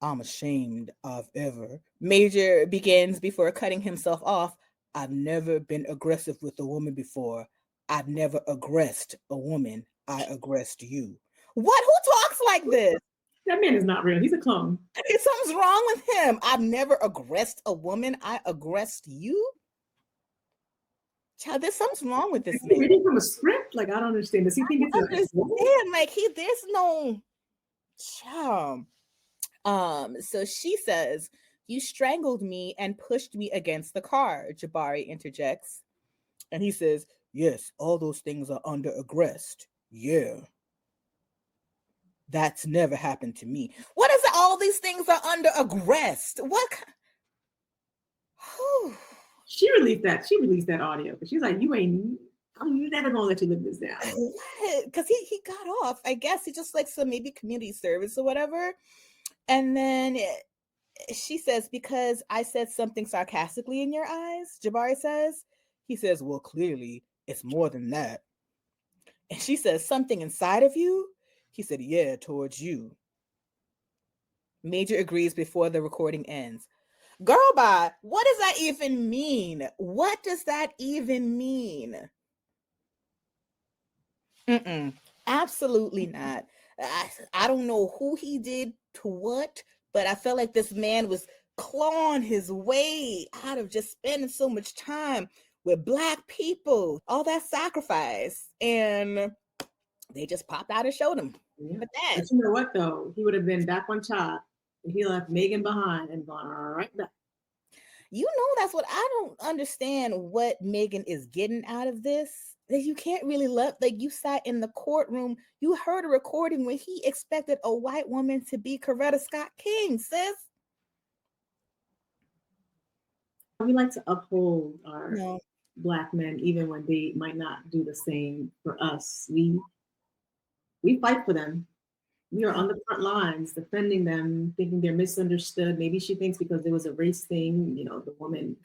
I'm ashamed I've ever. Major begins before cutting himself off. I've never been aggressive with a woman before. I've never aggressed a woman. I aggressed you. What? Who talks like this? That man is not real. He's a clone. Something's wrong with him. I've never aggressed a woman. I aggressed you. Child, there's something wrong with Is this he man. reading from a script? Like, I don't understand. Does he think it's a role? Understand? Like there's no child. So she says, "You strangled me and pushed me against the car," Jabari interjects. And he says, "Yes, all those things are under aggressed. Yeah, that's never happened to me." What is it? All these things are under aggressed. What? Whew. She released that. She released that audio because she's like, "You ain't. I'm never gonna let you live this down." Because he got off. I guess he just like some maybe community service or whatever. And then she says, "Because I said something sarcastically in your eyes," Jabari says. He says, "Well, clearly it's more than that." And she says, "Something inside of you?" He said, "Yeah, towards you." Major agrees before the recording ends. Girl, bye. What does that even mean? What does that even mean? Mm-mm, absolutely not. I don't know who he did to what, but I felt like this man was clawing his way out of just spending so much time with Black people, all that sacrifice. And they just popped out and showed him. Yeah. But that, But you know what though? He would have been back on top and he left Megan behind and gone right back. that's what I don't understand what Megan is getting out of this. That you can't really love, like you sat in the courtroom, you heard a recording when he expected a white woman to be Coretta Scott King, sis. We like to uphold our No, Black men even when they might not do the same for us. We We fight for them. We are Yeah. on the front lines defending them, thinking they're misunderstood. Maybe she thinks because there was a race thing, the woman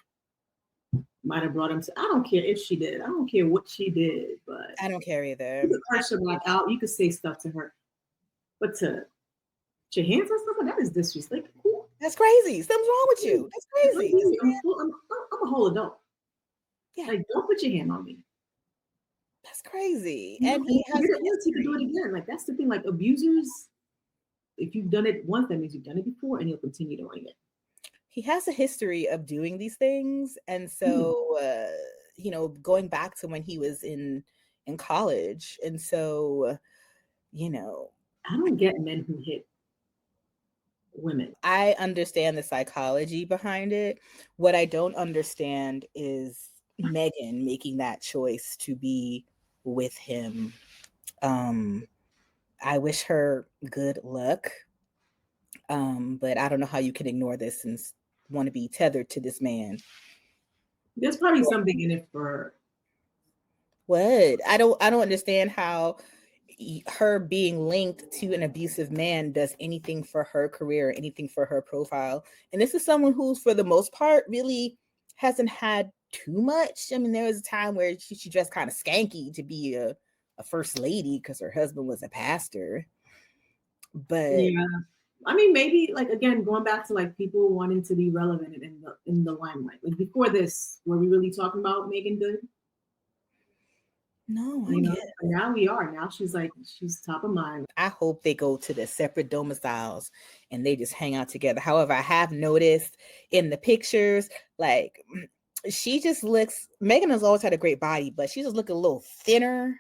might have brought him to. I don't care if she did. I don't care what she did, but I don't care you either. could curse her back out. You could say stuff to her, but to put your hands on someone, that is disrespectful. That's crazy. Something's wrong with you. That's crazy. I'm a whole adult. Yeah, Like, don't put your hand on me. that's crazy. And And he if has you a did it once, you could do it history. again. Like, that's the thing. Like, abusers, if you've done it once, that means you've done it before, and you'll continue doing it. He has a history of doing these things, and Hmm. so going back to when he was in college, and so you know, I don't get men who hit women. I understand the psychology behind it. What I don't understand is Meghan making that choice to be with him. Um, I wish her good luck. But I don't know how you can ignore this and want to be tethered to this man. There's probably something in it for. What? I don't understand how her being linked to an abusive man does anything for her career or anything for her profile. And this is someone who's for the most part really hasn't had too much. I mean, there was a time where she dressed kind of skanky to be a first lady because her husband was a pastor. But Yeah. I mean, maybe like again, going back to like people wanting to be relevant in the limelight. Like before this, were we really talking about Megan Good? no, I get it. Now we are. Now she's top of mind. I hope they go to the separate domiciles and they just hang out together. However, I have noticed in the pictures, like she just looks, Megan has always had a great body, but she just look a little thinner.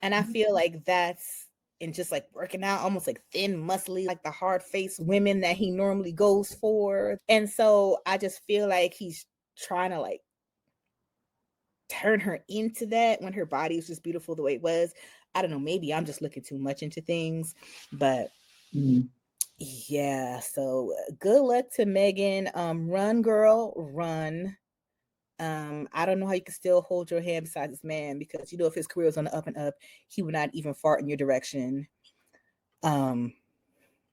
And I feel like that's in just like working out, almost like thin, muscly, like the hard faced women that he normally goes for. And so I just feel like he's trying to like turn her into that when her body was just beautiful the way it was. I don't know, maybe I'm just looking too much into things, but yeah, so good luck to Megan. Run, girl, run. I don't know how you can still hold your hand beside this man because if his career was on the up and up, he would not even fart in your direction. Um,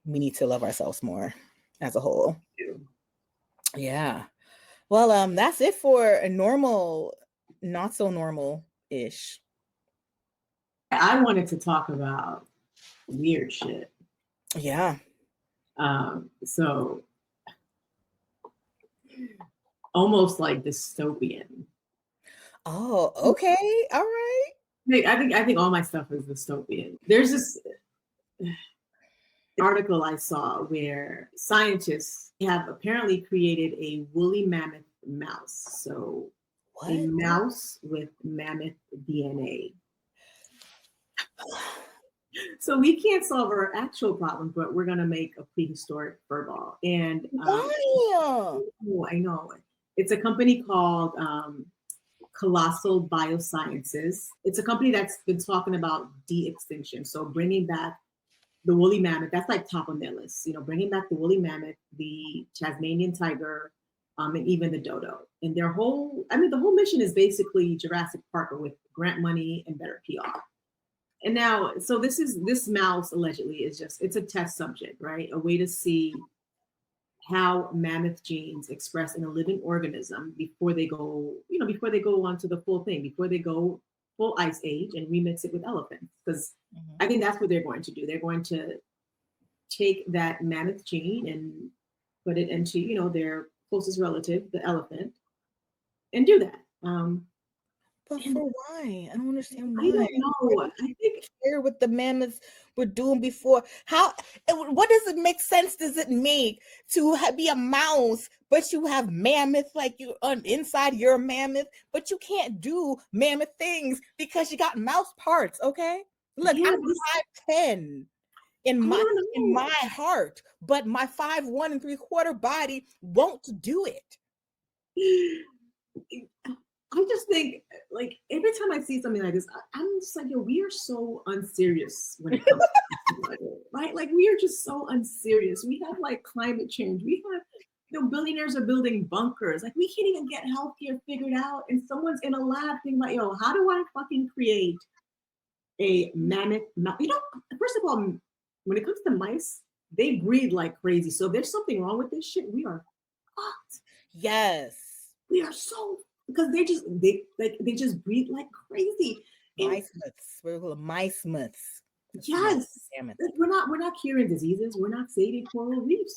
we need to love ourselves more as a whole. Yeah. Well, that's it for a normal, not so normal ish. I wanted to talk about weird shit. Yeah. So almost like dystopian. Oh, okay. All right. I think all my stuff is dystopian. There's this article I saw where scientists have apparently created a woolly mammoth mouse. So a What? mouse with mammoth DNA. So we can't solve our actual problem, but we're gonna make a prehistoric furball. And Why? oh, I know it's a company called Colossal Biosciences. It's a company that's been talking about de-extinction, so bringing back the woolly mammoth. That's like top on their list. Bringing back the woolly mammoth, the Tasmanian tiger, and even the dodo. And the whole mission is basically Jurassic Park with grant money and better PR. And now, so this mouse allegedly it's a test subject, right? A way to see how mammoth genes express in a living organism before they go on to the full thing, before they go full ice age and remix it with elephants. Because I think that's what they're going to do. They're going to take that mammoth gene and put it into, their closest relative, the elephant, and do that. But And for why? I don't understand I why. don't Why know. would I you think care what the mammoths were doing before? What does it make sense? Does it make to be a mouse, but you have mammoth like you on inside your mammoth, but you can't do mammoth things because you got mouse parts? Okay, look, yeah, I'm this 5'10" in I my don't in know. my heart, but my 5'1 3/4" body won't do it. I just think, like, every time I see something like this, I'm just like, yo, we are so unserious when it comes to this, right? Like, we are just so unserious. We have like climate change. We have, billionaires are building bunkers. Like, we can't even get healthcare figured out, and someone's in a lab thinking like, yo, how do I fucking create a mammoth. First of all, when it comes to mice, they breed like crazy. So if there's something wrong with this shit, we are fucked. Yes. We are so because they just breed like crazy. And Mice myths. We're called mice myths. yes, like, we're not curing diseases. We're not saving coral reefs.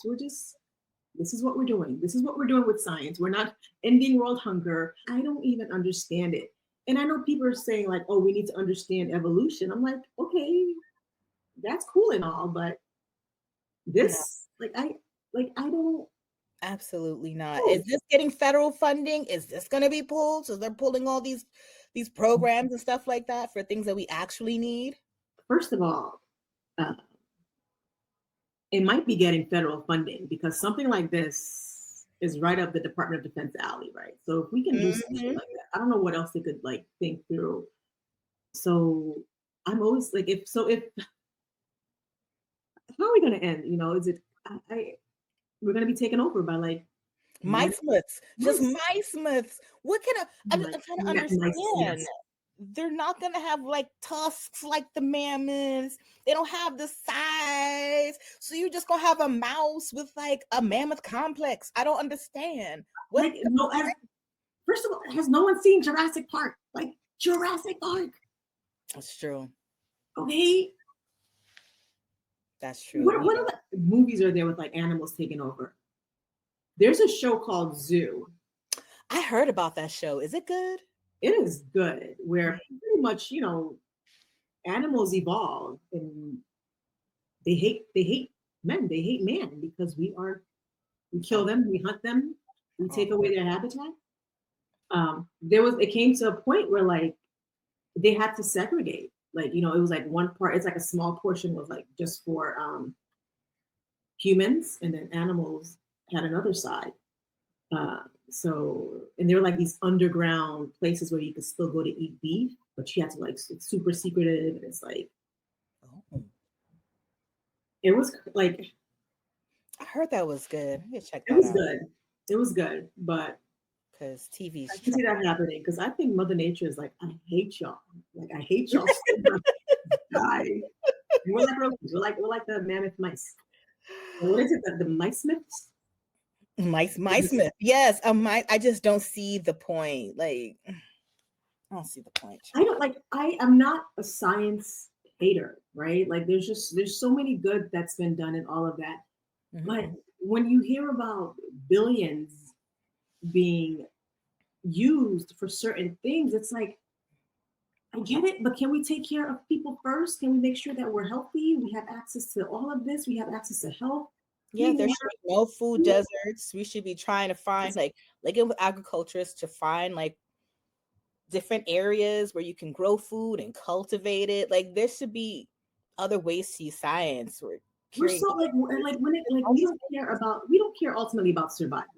This is what we're doing. This is what we're doing with science. We're not ending world hunger. I don't even understand it. And I know people are saying like, oh, we need to understand evolution. I'm like, okay, that's cool and all, but No, this, I don't absolutely not. know. Is this getting federal funding? Is this going to be pulled? So they're pulling all these programs and stuff like that for things that we actually need. First of all, uh, it might be getting federal funding because something like this is right up the Department of Defense alley, right? So if we can do something Hmm. like that, I don't know what else they could like think through. So I'm always like, if how are we going to end? You know, is it we're going to be taken over by like Mice myths, just mice, mice myths. What can I'm trying to mice, understand. yes. They're not gonna have like tusks like the mammoths. They don't have the size. So you're just gonna have a mouse with like a mammoth complex. I don't understand. What Like no, first of all, has no one seen Jurassic Park? Like Jurassic Park, That's true. okay? That's true. What other movies are there with like animals taking over? There's a show called Zoo. I heard about that show. Is it good? It is good, where pretty much, animals evolve and they hate men, they hate man because we kill Oh, them, we hunt them, we oh, take away their habitat. It came to a point where like they had to segregate. Like, it was like one part, it's like a small portion was like just for humans, and then animals had another side. And there were like these underground places where you could still go to eat beef, but you had to like, it's super secretive. And it's like, oh. it was like, I heard that was good. I'm gonna check it that was out good. It was good, but because TV's I can see trash. that happening because I think Mother Nature is like, I hate y'all. Like, I hate y'all so much. Die. We're like roaches. We're like the mammoth mice. What is it? The mice myths? Mice myth. Yes, a mice. I just don't see the point. Like, I don't see the point. I don't like. I am not a science hater, right? Like, there's so many good that's been done and all of that. But Mm-hmm. when you hear about billions being used for certain things, it's like, I get it, but can we take care of people first? Can we make sure that we're healthy? We have access to all of this. We have access to health, Yeah, clean there should be no food water. deserts. We should be trying to find like with agriculturists to find like different areas where you can grow food and cultivate it. Like there should be other ways to use science or We're curing so like when it like we don't care ultimately about survival.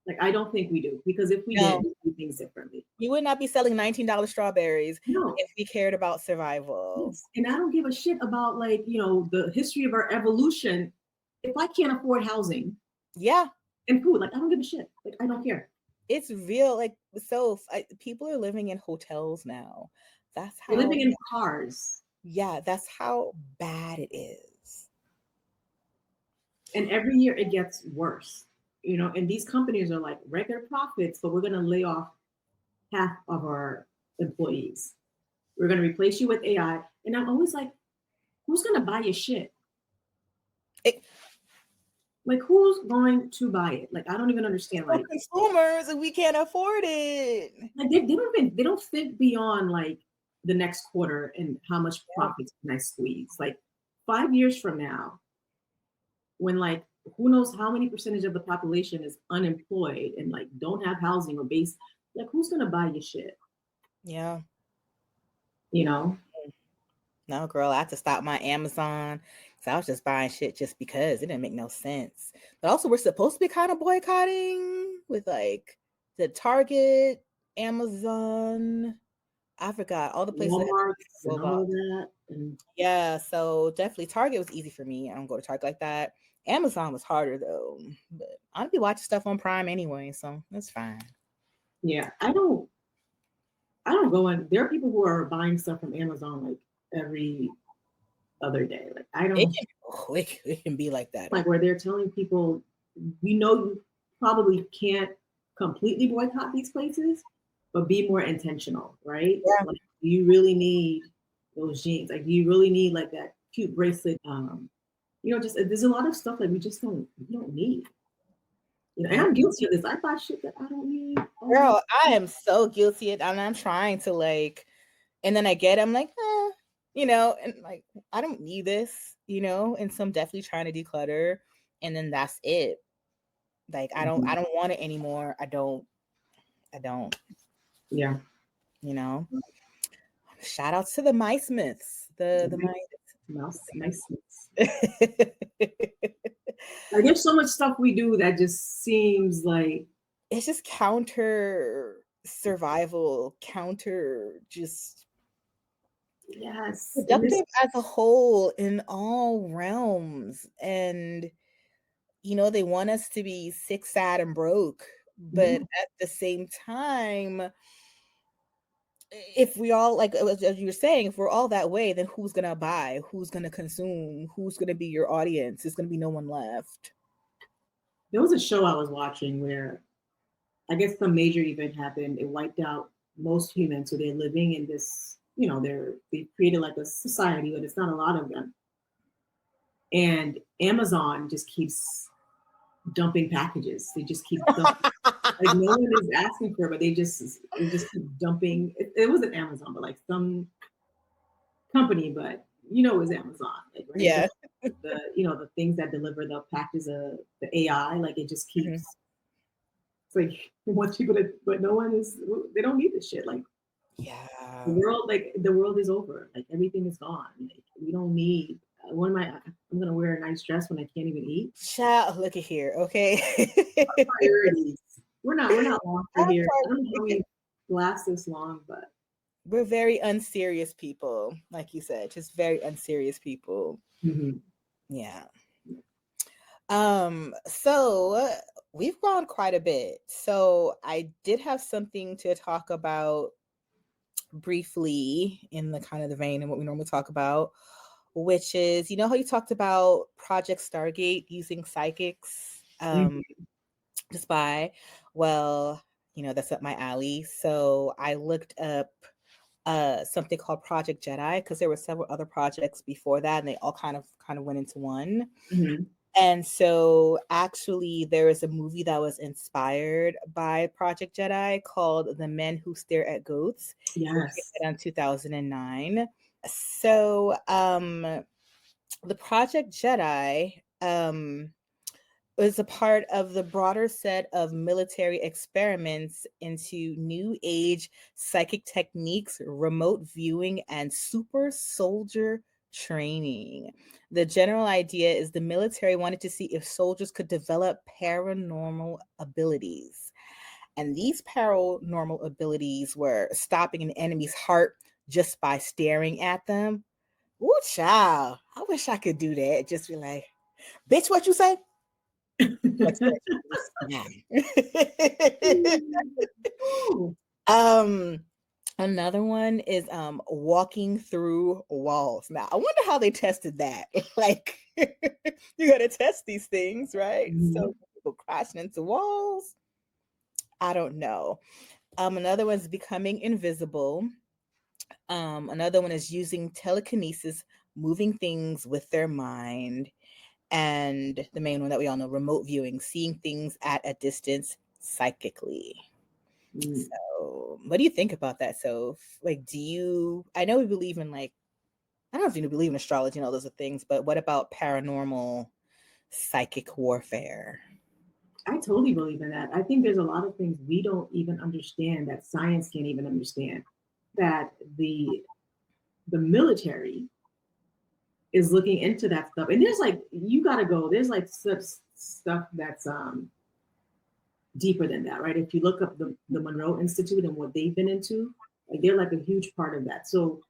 Like I don't think we do because if we did, no, we'd do things differently. you would not be selling $19 strawberries No, if we cared about survival. yes. And I don't give a shit about like the history of our evolution. If I can't afford housing Yeah, and food, like I don't give a shit. Like I don't care. it's real. Like people are living in hotels now. That's We're how living in cars, yeah, that's how bad it is. and every year it gets worse. And these companies are like record profits, but we're gonna lay off half of our employees. We're gonna replace you with AI. And I'm always like, who's gonna buy your shit? It, Like who's going to buy it? Like I don't even understand. for Like consumers and we can't afford it. they don't think beyond like the next quarter and how much Yeah. profits can I squeeze. Like 5 years from now, when like who knows how many percentage of the population is unemployed and like don't have housing or base, like who's gonna buy your shit? Yeah. You know? No, girl, I had to stop my Amazon because I was just buying shit just because it didn't make no sense. But also, we're supposed to be kind of boycotting with like the Target, Amazon. I forgot all the places that have Walmarts and all of robots. that. And Yeah, so definitely Target was easy for me. I don't go to Target like that. Amazon was harder though, but I'd be watching stuff on Prime anyway, so that's fine. yeah, I don't go in. There are people who are buying stuff from Amazon like every other day. Like I It don't can, it can be like that. like where they're telling people, we know you probably can't completely boycott these places, but be more intentional, right? Yeah. Like, do you really need those jeans? Like, do you really need like that cute bracelet? Just there's a lot of stuff that we don't need. And Yeah. I'm guilty of this. I buy shit that I don't need all the Girl, I am so guilty and I'm trying to like, and then I get, I'm like, and like, I don't need this, and so I'm definitely trying to declutter, and then that's it. Like, I don't want it anymore. I don't, Yeah. you know. Shout out to the mice myths. The Mouse, nice. mice. Like there's so much stuff we do that just seems like It's just counter survival, counter just yes. And this productive as a whole in all realms. And they want us to be sick, sad, and broke. But mhm. at the same time, if we all, like as you were saying, if we're all that way, then who's gonna buy? Who's gonna consume? Who's gonna be your audience? There's gonna be no one left. There was a show I was watching where I guess some major event happened. It wiped out most humans, so they're living in this. They've created like a society, but it's not a lot of them. And Amazon just keeps dumping packages. They just keep dumping. Like no one is asking for it, but they just keep dumping. It wasn't Amazon, but like some company, but it was Amazon, like right. Yeah. The things that deliver the packages of the AI, like it just Mhm. keeps. It's like it wants people to, but no one is. They don't need this shit. Like Yeah. the world is over. Like everything is gone. Like we don't need. What am I? I'm gonna wear a nice dress when I can't even eat. Child, look at here, okay? Priorities. We're not long for Our here. I don't know how priorities. we last this long, but We're very unserious people, like you said, just very unserious people. mhm. Yeah. So we've gone quite a bit. So I did have something to talk about briefly in the kind of the vein of what we normally talk about, which is, how you talked about Project Stargate using psychics Mhm. to spy. Well, that's up my alley. So I looked up something called Project Jedi because there were several other projects before that, and they all kind of went into one. Mhm. And so actually there is a movie that was inspired by Project Jedi called The Men Who Stare at Goats, which came Yes. out in 2009. So the Project Jedi was a part of the broader set of military experiments into new age psychic techniques, remote viewing, and super soldier training. The general idea is the military wanted to see if soldiers could develop paranormal abilities. And these paranormal abilities were stopping an enemy's heart just by staring at them. Ooh, child, I wish I could do that. Just be like, bitch, what you say? Ooh. um Another one is walking through walls. Now I wonder how they tested that. Like you gotta test these things, right? Mhm. So people crashing into walls. I don't know. Another one is becoming invisible. Another one is using telekinesis, moving things with their mind. And the main one that we all know, remote viewing, seeing things at a distance psychically. Mm. So, what do you think about that? So, like, I know we believe in, like, I don't know if you believe in astrology and all those things, but what about paranormal psychic warfare? I totally believe in that. I think there's a lot of things we don't even understand that science can't even understand. That the military is looking into that stuff, and there's like you got to go. There's like such stuff that's deeper than that, right? If you look up the Monroe Institute and what they've been into, like they're like a huge part of that. So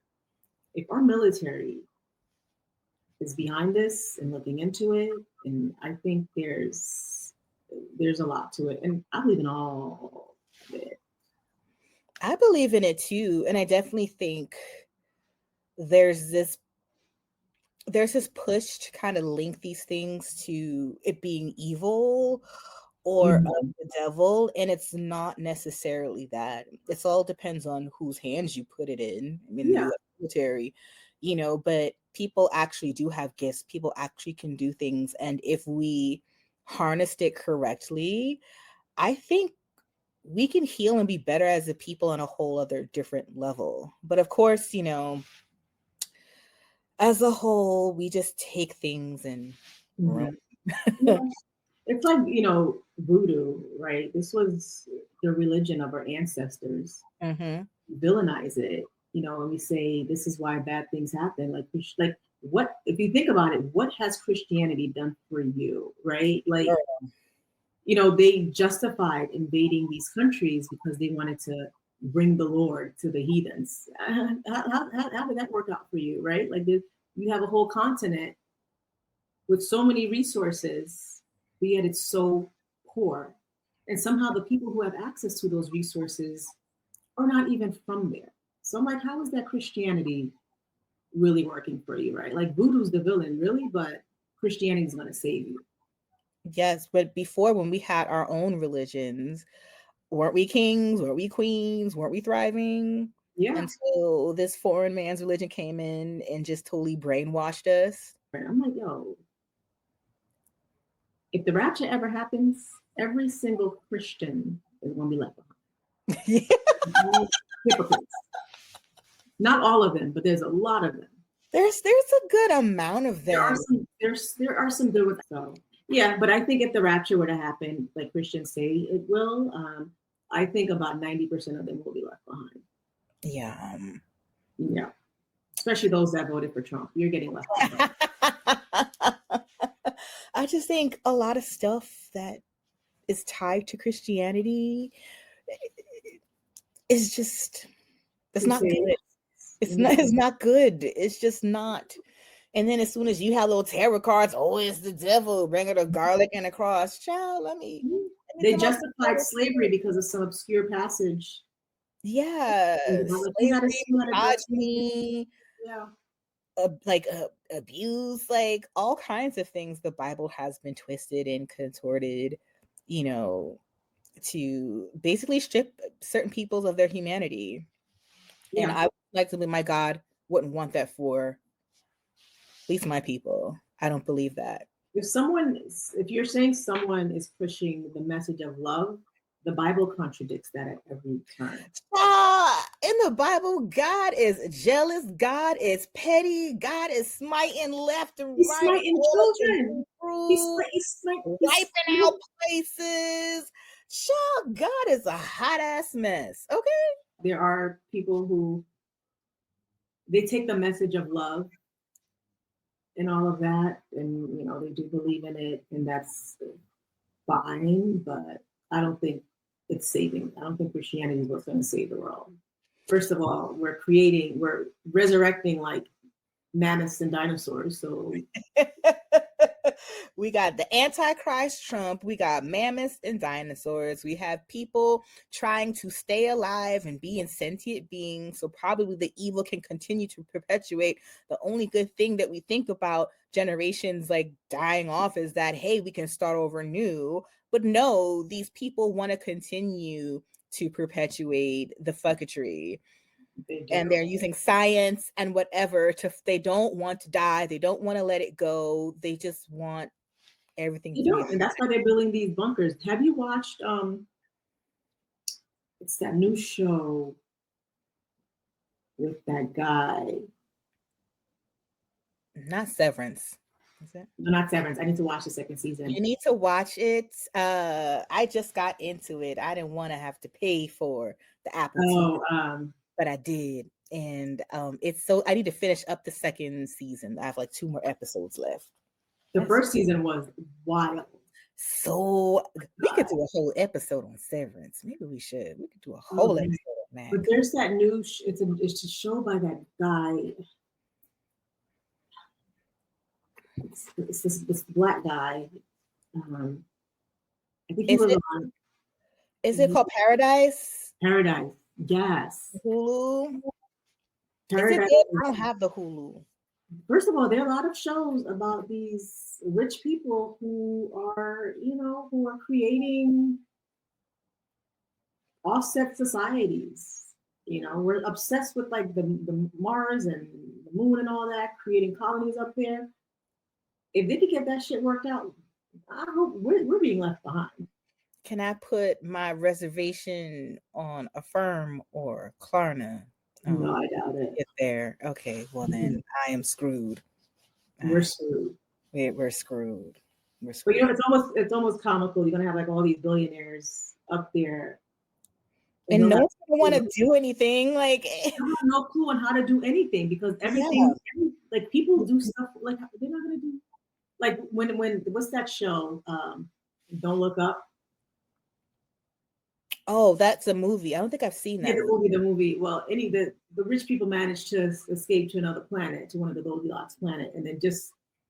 if our military is behind this and looking into it, and I think there's a lot to it, and I believe in all of it. I believe in it too, and I definitely think there's this push to kind of link these things to it being evil or of Mhm. the devil, and it's not necessarily that. It's all depends on whose hands you put it in. I mean, the Yeah. US military, but people actually do have gifts. People actually can do things, and if we harnessed it correctly, I think we can heal and be better as a people on a whole other different level. But of course, as a whole, we just take things and run. Mhm. Yeah. It's like, voodoo, right? This was the religion of our ancestors. Hmm. Villainize it, and we say this is why bad things happen. Like what if you think about it, what has Christianity done for you, right? Like, they justified invading these countries because they wanted to bring the Lord to the heathens. How did that work out for you, right? Like, you have a whole continent with so many resources, but yet it's so poor. And somehow the people who have access to those resources are not even from there. So I'm like, how is that Christianity really working for you, right? Like, voodoo's the villain, really, but Christianity is going to save you. Yes, but before, when we had our own religions, weren't we kings? Weren't we queens? Weren't we thriving? Yeah. Until this foreign man's religion came in and just totally brainwashed us. Right. I'm like, yo, if the rapture ever happens, every single Christian is going to be left Yeah. behind. Hypocrites. Not all of them, but there's a lot of them. There's a good amount of There are them. some good with, so yeah, but I think if the rapture were to happen, like Christians say it will, I think about 90% of them will be left behind. Yeah. Yeah, especially those that voted for Trump. You're getting left behind. I just think a lot of stuff that is tied to Christianity is just, it's not Crusade. good. It's not good. It's just not. And then as soon as you have little tarot cards, oh, it's the devil, bring her the garlic and the cross. Child, let me They come up justified slavery because of some obscure passage. yeah, Like, you had to slavery, dress me. misogyny, Yeah. abuse, like all kinds of things. The Bible has been twisted and contorted, you know, to basically strip certain peoples of their humanity. And Yeah. I would like to believe my God wouldn't want that for at least my people. I don't believe that. If you're saying someone is pushing the message of love, the Bible contradicts that at every turn. In the Bible, God is jealous, God is petty, God is smiting left and He's right, smiting children. He's wiping out places. Child, God is a hot ass mess. Okay. There are people who they take the message of love and all of that, and they do believe in it, and that's fine. But I don't think it's saving. I don't think Christianity is what's going to save the world. First of all, we're resurrecting like mammoths and dinosaurs. So We got the Antichrist Trump. We got mammoths and dinosaurs. We have people trying to stay alive and be sentient beings. So probably the evil can continue to perpetuate. The only good thing that we think about generations like dying off is that, hey, we can start over new. But no, these people want to continue to perpetuate the fucketry, they and do. they're using science and whatever to, they don't want to die, they don't want to let it go, they just want everything You to be don't, and that's why they're building these bunkers. Have you watched it's that new show with that guy. not Severance, is it? No, not Severance. I need to watch the second season. You need to watch it. I just got into it. I didn't want to have to pay for the Apple TV, Oh, but I did. And it's so, I need to finish up the second season. I have like 2 more episodes left. the first season was wild. So we could do a whole episode on Severance. Maybe we could do a Oh, whole episode on but that. there's that new. It's a show by that guy. It's this black guy. I think he Is was it on is it called Paradise? Paradise. Yes. Hulu? Is it Paradise. good? I don't have the Hulu. First of all, there are a lot of shows about these rich people who are, who are creating offset societies. We're obsessed with like the Mars and the moon and all that, creating colonies up there. If they could get that shit worked out, I hope we're being left behind. Can I put my reservation on Affirm or Klarna? No, I doubt it. Get there. Okay, well then I am screwed. We're screwed. We're screwed. We're But screwed. it's almost comical. You're gonna have like all these billionaires up there, And no one's gonna want to do anything. Like I have no clue on how to do anything because like people do stuff like they're not gonna do like when what's that show? Don't Look Up. Oh, that's a movie. I don't think I've seen that movie. The movie. Well, the rich people manage to escape to another planet, to one of the Goldilocks planet, and then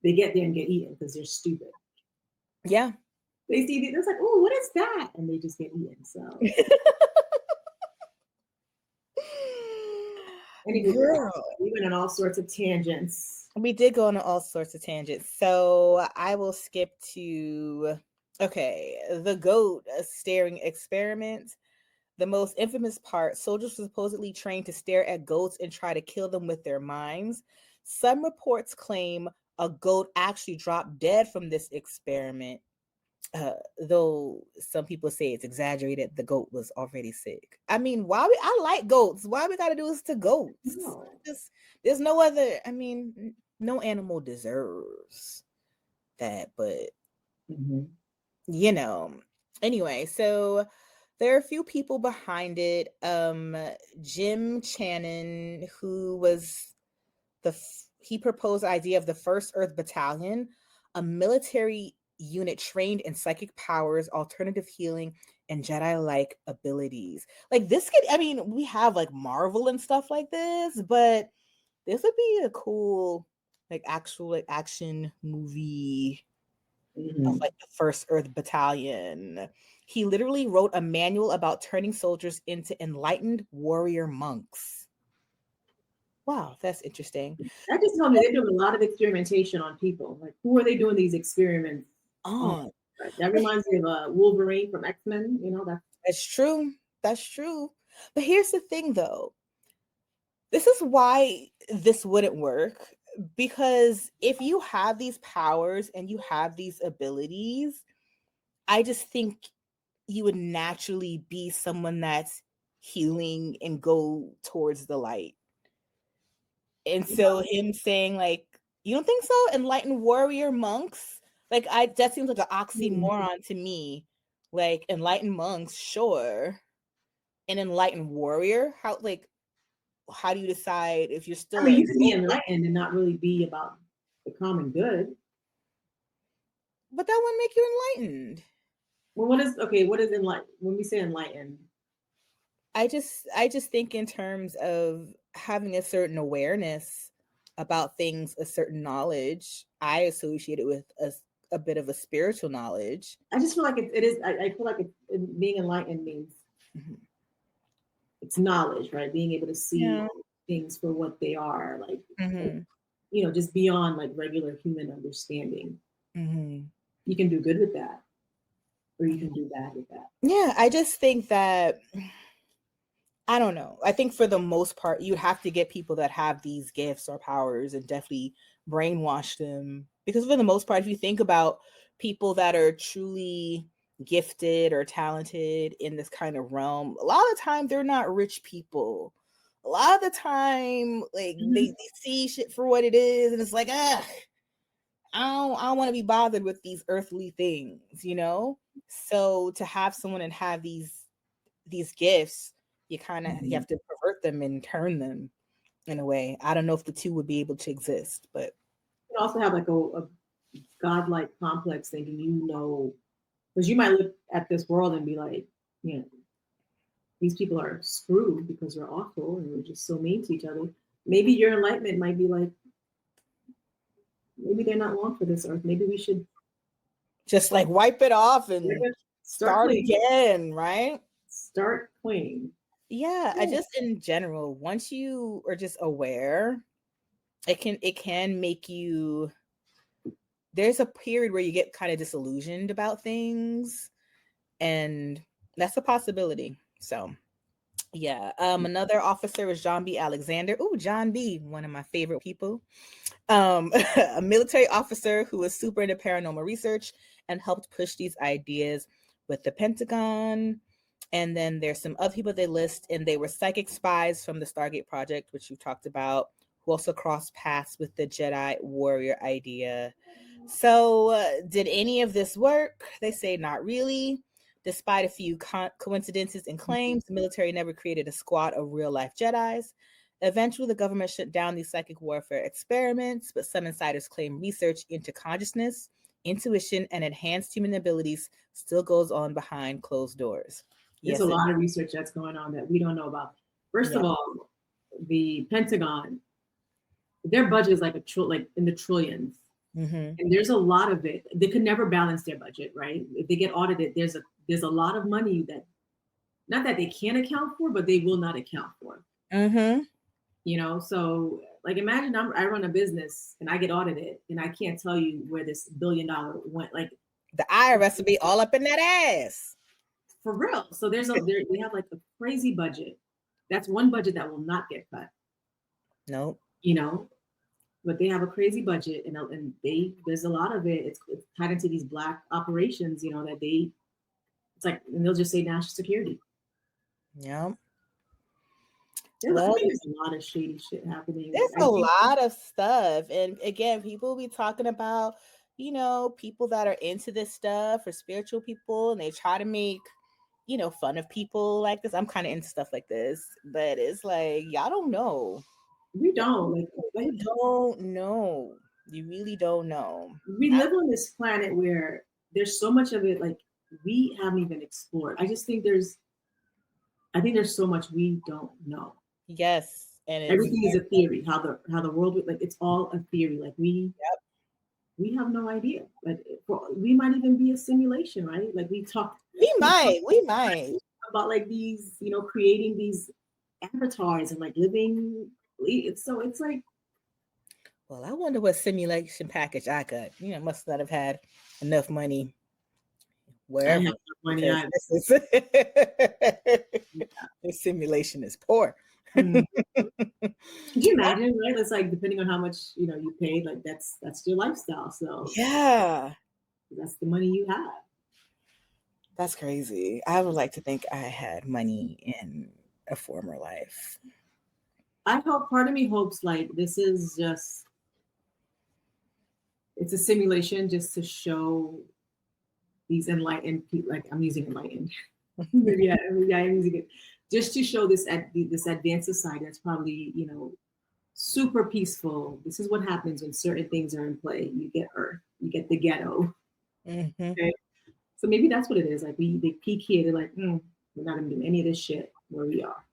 they get there and get eaten because they're stupid. Yeah. They see they're like, oh, what is that? And they just get eaten. So anyway, we went on all sorts of tangents. We did go on all sorts of tangents. So I will skip to the goat staring experiment. The most infamous part, soldiers were supposedly trained to stare at goats and try to kill them with their minds. Some reports claim a goat actually dropped dead from this experiment, though some people say it's exaggerated. The goat was already sick. I mean, I like goats. Why we gotta do this to goats? No. There's no other, no animal deserves that, but anyway, so there are a few people behind it. Jim Channon, who was he proposed the idea of the First Earth Battalion, a military unit trained in psychic powers, alternative healing, and Jedi-like abilities. Like this we have like Marvel and stuff like this, but this would be a cool, actual action movie of like the First Earth Battalion. He literally wrote a manual about turning soldiers into enlightened warrior monks. Wow, that's interesting. That just told me they're doing a lot of experimentation on people. Like, who are they doing these experiments on? Right. That reminds me of Wolverine from X-Men. That's true. That's true. But here's the thing, though. This is why this wouldn't work. Because if you have these powers and you have these abilities, I just think you would naturally be someone that's healing and go towards the light. And so him saying like, you don't think so? Enlightened warrior monks? That seems like an oxymoron to me. Like enlightened monks, sure. An enlightened warrior? How do you decide if you're still you can be enlightened and not really be about the common good? But that wouldn't make you enlightened. Well, what is enlightened? When we say enlightened, I just think in terms of having a certain awareness about things, a certain knowledge. I associate it with a bit of a spiritual knowledge. I just feel like it is. I feel like being enlightened means it's knowledge, right? Being able to see things for what they are, like just beyond like regular human understanding. You can do good with that, or you can do bad with that. Yeah, I just think that, I don't know. I think for the most part, you have to get people that have these gifts or powers and definitely brainwash them. Because for the most part, if you think about people that are truly gifted or talented in this kind of realm, a lot of the time they're not rich people. A lot of the time, like they see shit for what it is, and it's like, I don't want to be bothered with these earthly things, So to have someone and have these gifts, you kind of you have to pervert them and turn them in a way. I don't know if the two would be able to exist, but you also have like a godlike complex thinking, because you might look at this world and be like, these people are screwed because we're awful and we're just so mean to each other. Maybe your enlightenment might be like, maybe they're not long for this earth. Maybe we should just like wipe it off and start again, right? Start clean. Yeah, I just in general, once you are just aware, it can make you, there's a period where you get kind of disillusioned about things, and that's a possibility. So yeah. Another officer was John B. Alexander. Ooh, John B, one of my favorite people. A military officer who was super into paranormal research and helped push these ideas with the Pentagon. And then there's some other people they list, and they were psychic spies from the Stargate Project, which you talked about, who also crossed paths with the Jedi warrior idea. So, did any of this work? They say not really. Despite a few coincidences and claims, the military never created a squad of real life Jedis. Eventually, the government shut down these psychic warfare experiments, but some insiders claim research into consciousness, intuition, and enhanced human abilities still goes on behind closed doors. There's a Yes, it. lot of research that's going on that we don't know about. First Yeah. of all, the Pentagon, their budget is like like in the trillions, Mm-hmm. and there's a lot of it. They could never balance their budget, right? If they get audited, there's a lot of money that not that they can't account for, but they will not account for. Mm-hmm. So like imagine I run a business and I get audited and I can't tell you where this $1 billion went. Like The IRS will be all up in that ass. for real. So they have like a crazy budget. That's one budget that will not get cut. Nope. You know, but they have a crazy budget, and there's a lot of it. It's tied into these black operations. That it's like, and they'll just say national security. Yeah. I Well, think there's a lot of shady shit happening. there's I a think lot of stuff. And again, people be talking about, people that are into this stuff or spiritual people, and they try to make, fun of people like this. I'm kind of into stuff like this, but it's like, y'all don't know. we Y'all don't like really don't know. You really don't know. we live on this planet where there's so much of it like we haven't even explored. I think there's so much we don't know. Yes. And it's, Everything is a theory. How the world like it's all a theory. Like yep. we have no idea. Like we might even be a simulation, right? Like We might. about like these, creating these avatars and like living. It's like Well, I wonder what simulation package I got. Must not have had enough money I have wherever. no money. This simulation is poor. Could you imagine, right? It's like depending on how much you paid, like that's your lifestyle. So Yeah, that's the money you have. that's crazy. I would like to think I had money in a former life. I hope part of me hopes like this is just it's a simulation just to show these enlightened people. Like I'm using enlightened. yeah, I'm using it just to show this advanced society that's probably super peaceful. This is what happens when certain things are in play. You get Earth, you get the ghetto. Mm-hmm. Okay, so maybe that's what it is. Like they peek here, they're like, we're not gonna do any of this shit where we are.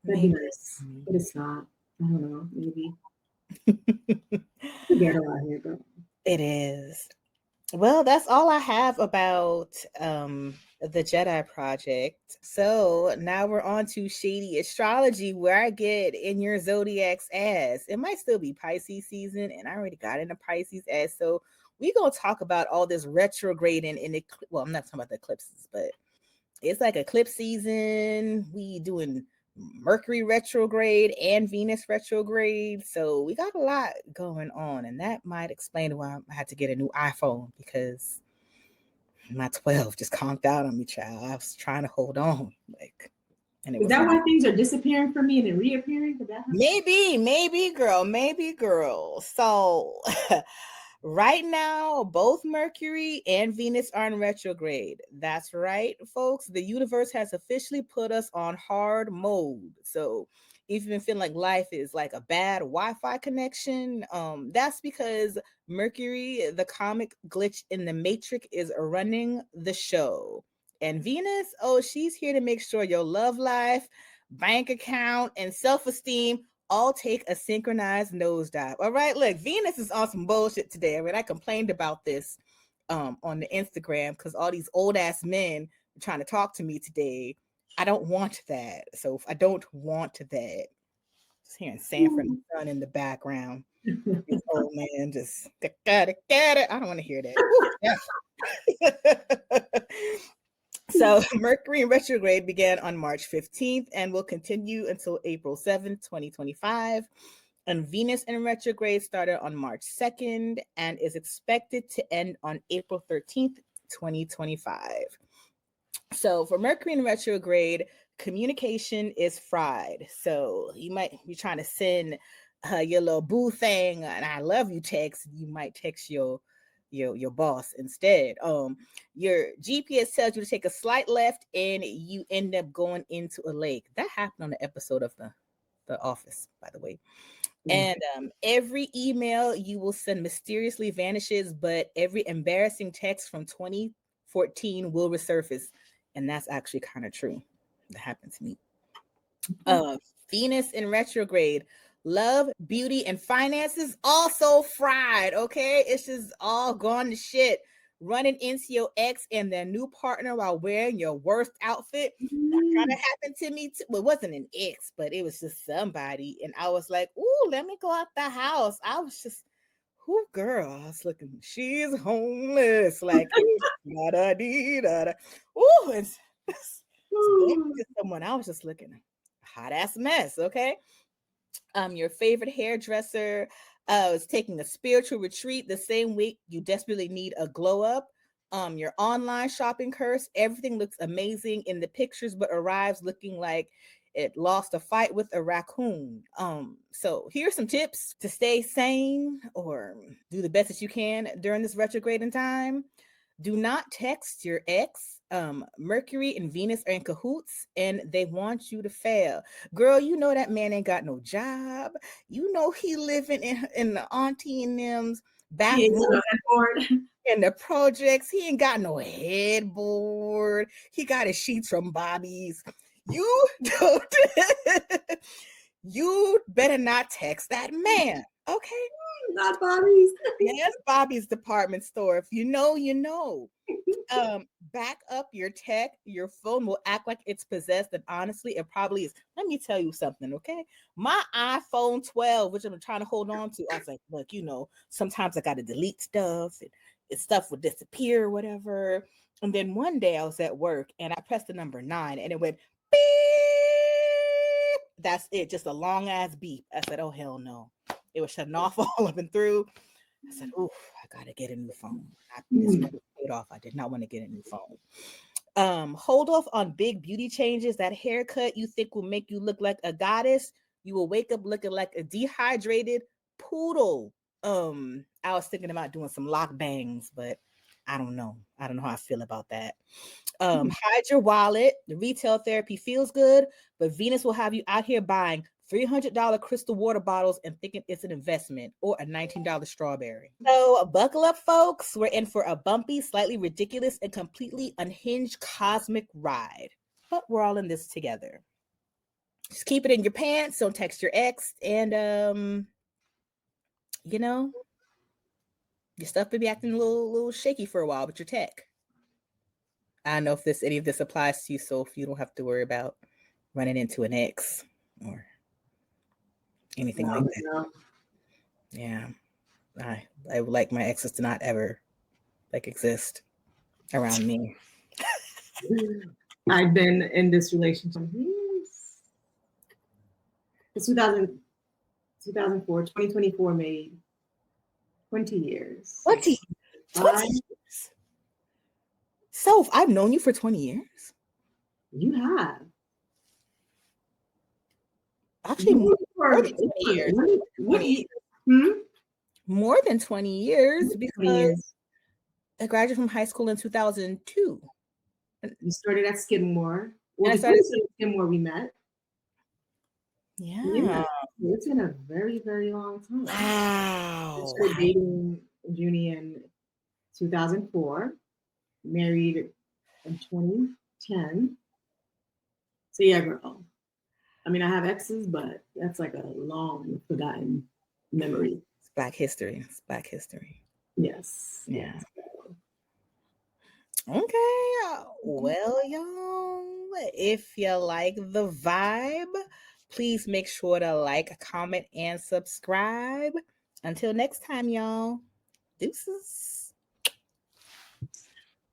That'd be nice, but it's not. I don't know. Maybe the ghetto out here, girl. It is. Well, that's all I have about the Jedi Project. So now we're on to shady astrology, where I get in your zodiac's ass. It might still be Pisces season, and I already got into Pisces ass. So we're gonna talk about all this retrograding in the, well, I'm not talking about the eclipses, but it's like eclipse season. We doing Mercury retrograde and Venus retrograde. So we got a lot going on, and that might explain why I had to get a new iPhone, because my 12 just conked out on me, child. I was trying to hold on, and it Is was that why things are disappearing from me and then reappearing? Did that happen? maybe, girl. So right now, both Mercury and Venus are in retrograde. That's right, folks. The universe has officially put us on hard mode. So if you've been feeling like life is like a bad Wi-Fi connection, that's because Mercury, the comic glitch in the Matrix, is running the show. And Venus, oh, she's here to make sure your love life, bank account, and self-esteem all take a synchronized nosedive. All right, look, Venus is on some bullshit today. I mean, I complained about this on the Instagram because all these old ass men were trying to talk to me today, I don't want that. So I don't want that. Just hearing Sanford and Son in the background. This old man just got it. I don't want to hear that. Ooh, yeah. So Mercury in retrograde began on March 15th and will continue until April 7th, 2025. And Venus in retrograde started on March 2nd and is expected to end on April 13th, 2025. So for Mercury in retrograde, communication is fried. So you might be trying to send your little boo thing, and I love you text. You might text your boss instead. Your GPS tells you to take a slight left, and you end up going into a lake. That happened on the episode of the Office, by the way. And every email you will send mysteriously vanishes, but every embarrassing text from 2014 will resurface. And that's actually kind of true. That happened to me. Venus in retrograde. Love, beauty, and finances also fried. Okay. It's just all gone to shit. Running into your ex and their new partner while wearing your worst outfit. That kind of happened to me too. Well, it wasn't an ex, but it was just somebody. And I was like, ooh, let me go out the house. I was just, who girl? I was looking, she's homeless. Like, da-da-dee-da-da. Ooh, it's someone. I was just looking, hot ass mess. Okay. Your favorite hairdresser is taking a spiritual retreat the same week you desperately need a glow up. Your online shopping curse, everything looks amazing in the pictures, but arrives looking like it lost a fight with a raccoon. So here's some tips to stay sane or do the best that you can during this retrograding time. Do not text your ex. Mercury and Venus are in cahoots and they want you to fail. Girl, you know that man ain't got no job. You know he living in the auntie and them's back room in the projects. He ain't got no headboard. He got his sheets from Bobby's. You don't. You better not text that man. Okay. Not Bobby's. Yes, Bobby's department store. If you know, you know. Back up your tech. Your phone will act like it's possessed, and honestly, it probably is. Let me tell you something, okay? My iPhone 12, which I'm trying to hold on to, I was like, look, you know, sometimes I got to delete stuff, and stuff would disappear or whatever. And then one day I was at work, and I pressed the number 9, and it went beep. That's it, just a long ass beep. I said, oh hell no. It was shutting off all up and through. I said, "Oh, I gotta get a new phone." This one paid off. I did not want to get a new phone. Hold off on big beauty changes. That haircut you think will make you look like a goddess, you will wake up looking like a dehydrated poodle. I was thinking about doing some lock bangs, but I don't know. I don't know how I feel about that. Hide your wallet. The retail therapy feels good, but Venus will have you out here buying $300 crystal water bottles and thinking it's an investment or a $19 strawberry. So buckle up, folks. We're in for a bumpy, slightly ridiculous, and completely unhinged cosmic ride. But we're all in this together. Just keep it in your pants. Don't text your ex. And, you know, your stuff may be acting a little shaky for a while, but your tech. I don't know if any of this applies to you, so if you don't have to worry about running into an ex or anything like that. No. Yeah. I would like my exes to not ever exist around me. I've been in this relationship. It's 2004, 2024 made 20 years. 20 years? Soph, I've known you for 20 years? You have. Actually, more than 20 years. More than 20 years because I graduated from high school in 2002. You started at Skidmore. Well, before you started at Skidmore, we met. Yeah. It's been a very, very long time. Wow. I started dating Junie in 2004, married in 2010. So yeah, girl. I mean, I have exes, but that's like a long forgotten memory. It's Black history. It's Black history. Yes. Yeah. Okay. Mhm. Well, y'all, if you like the vibe, please make sure to like, comment, and subscribe. Until next time, y'all. Deuces.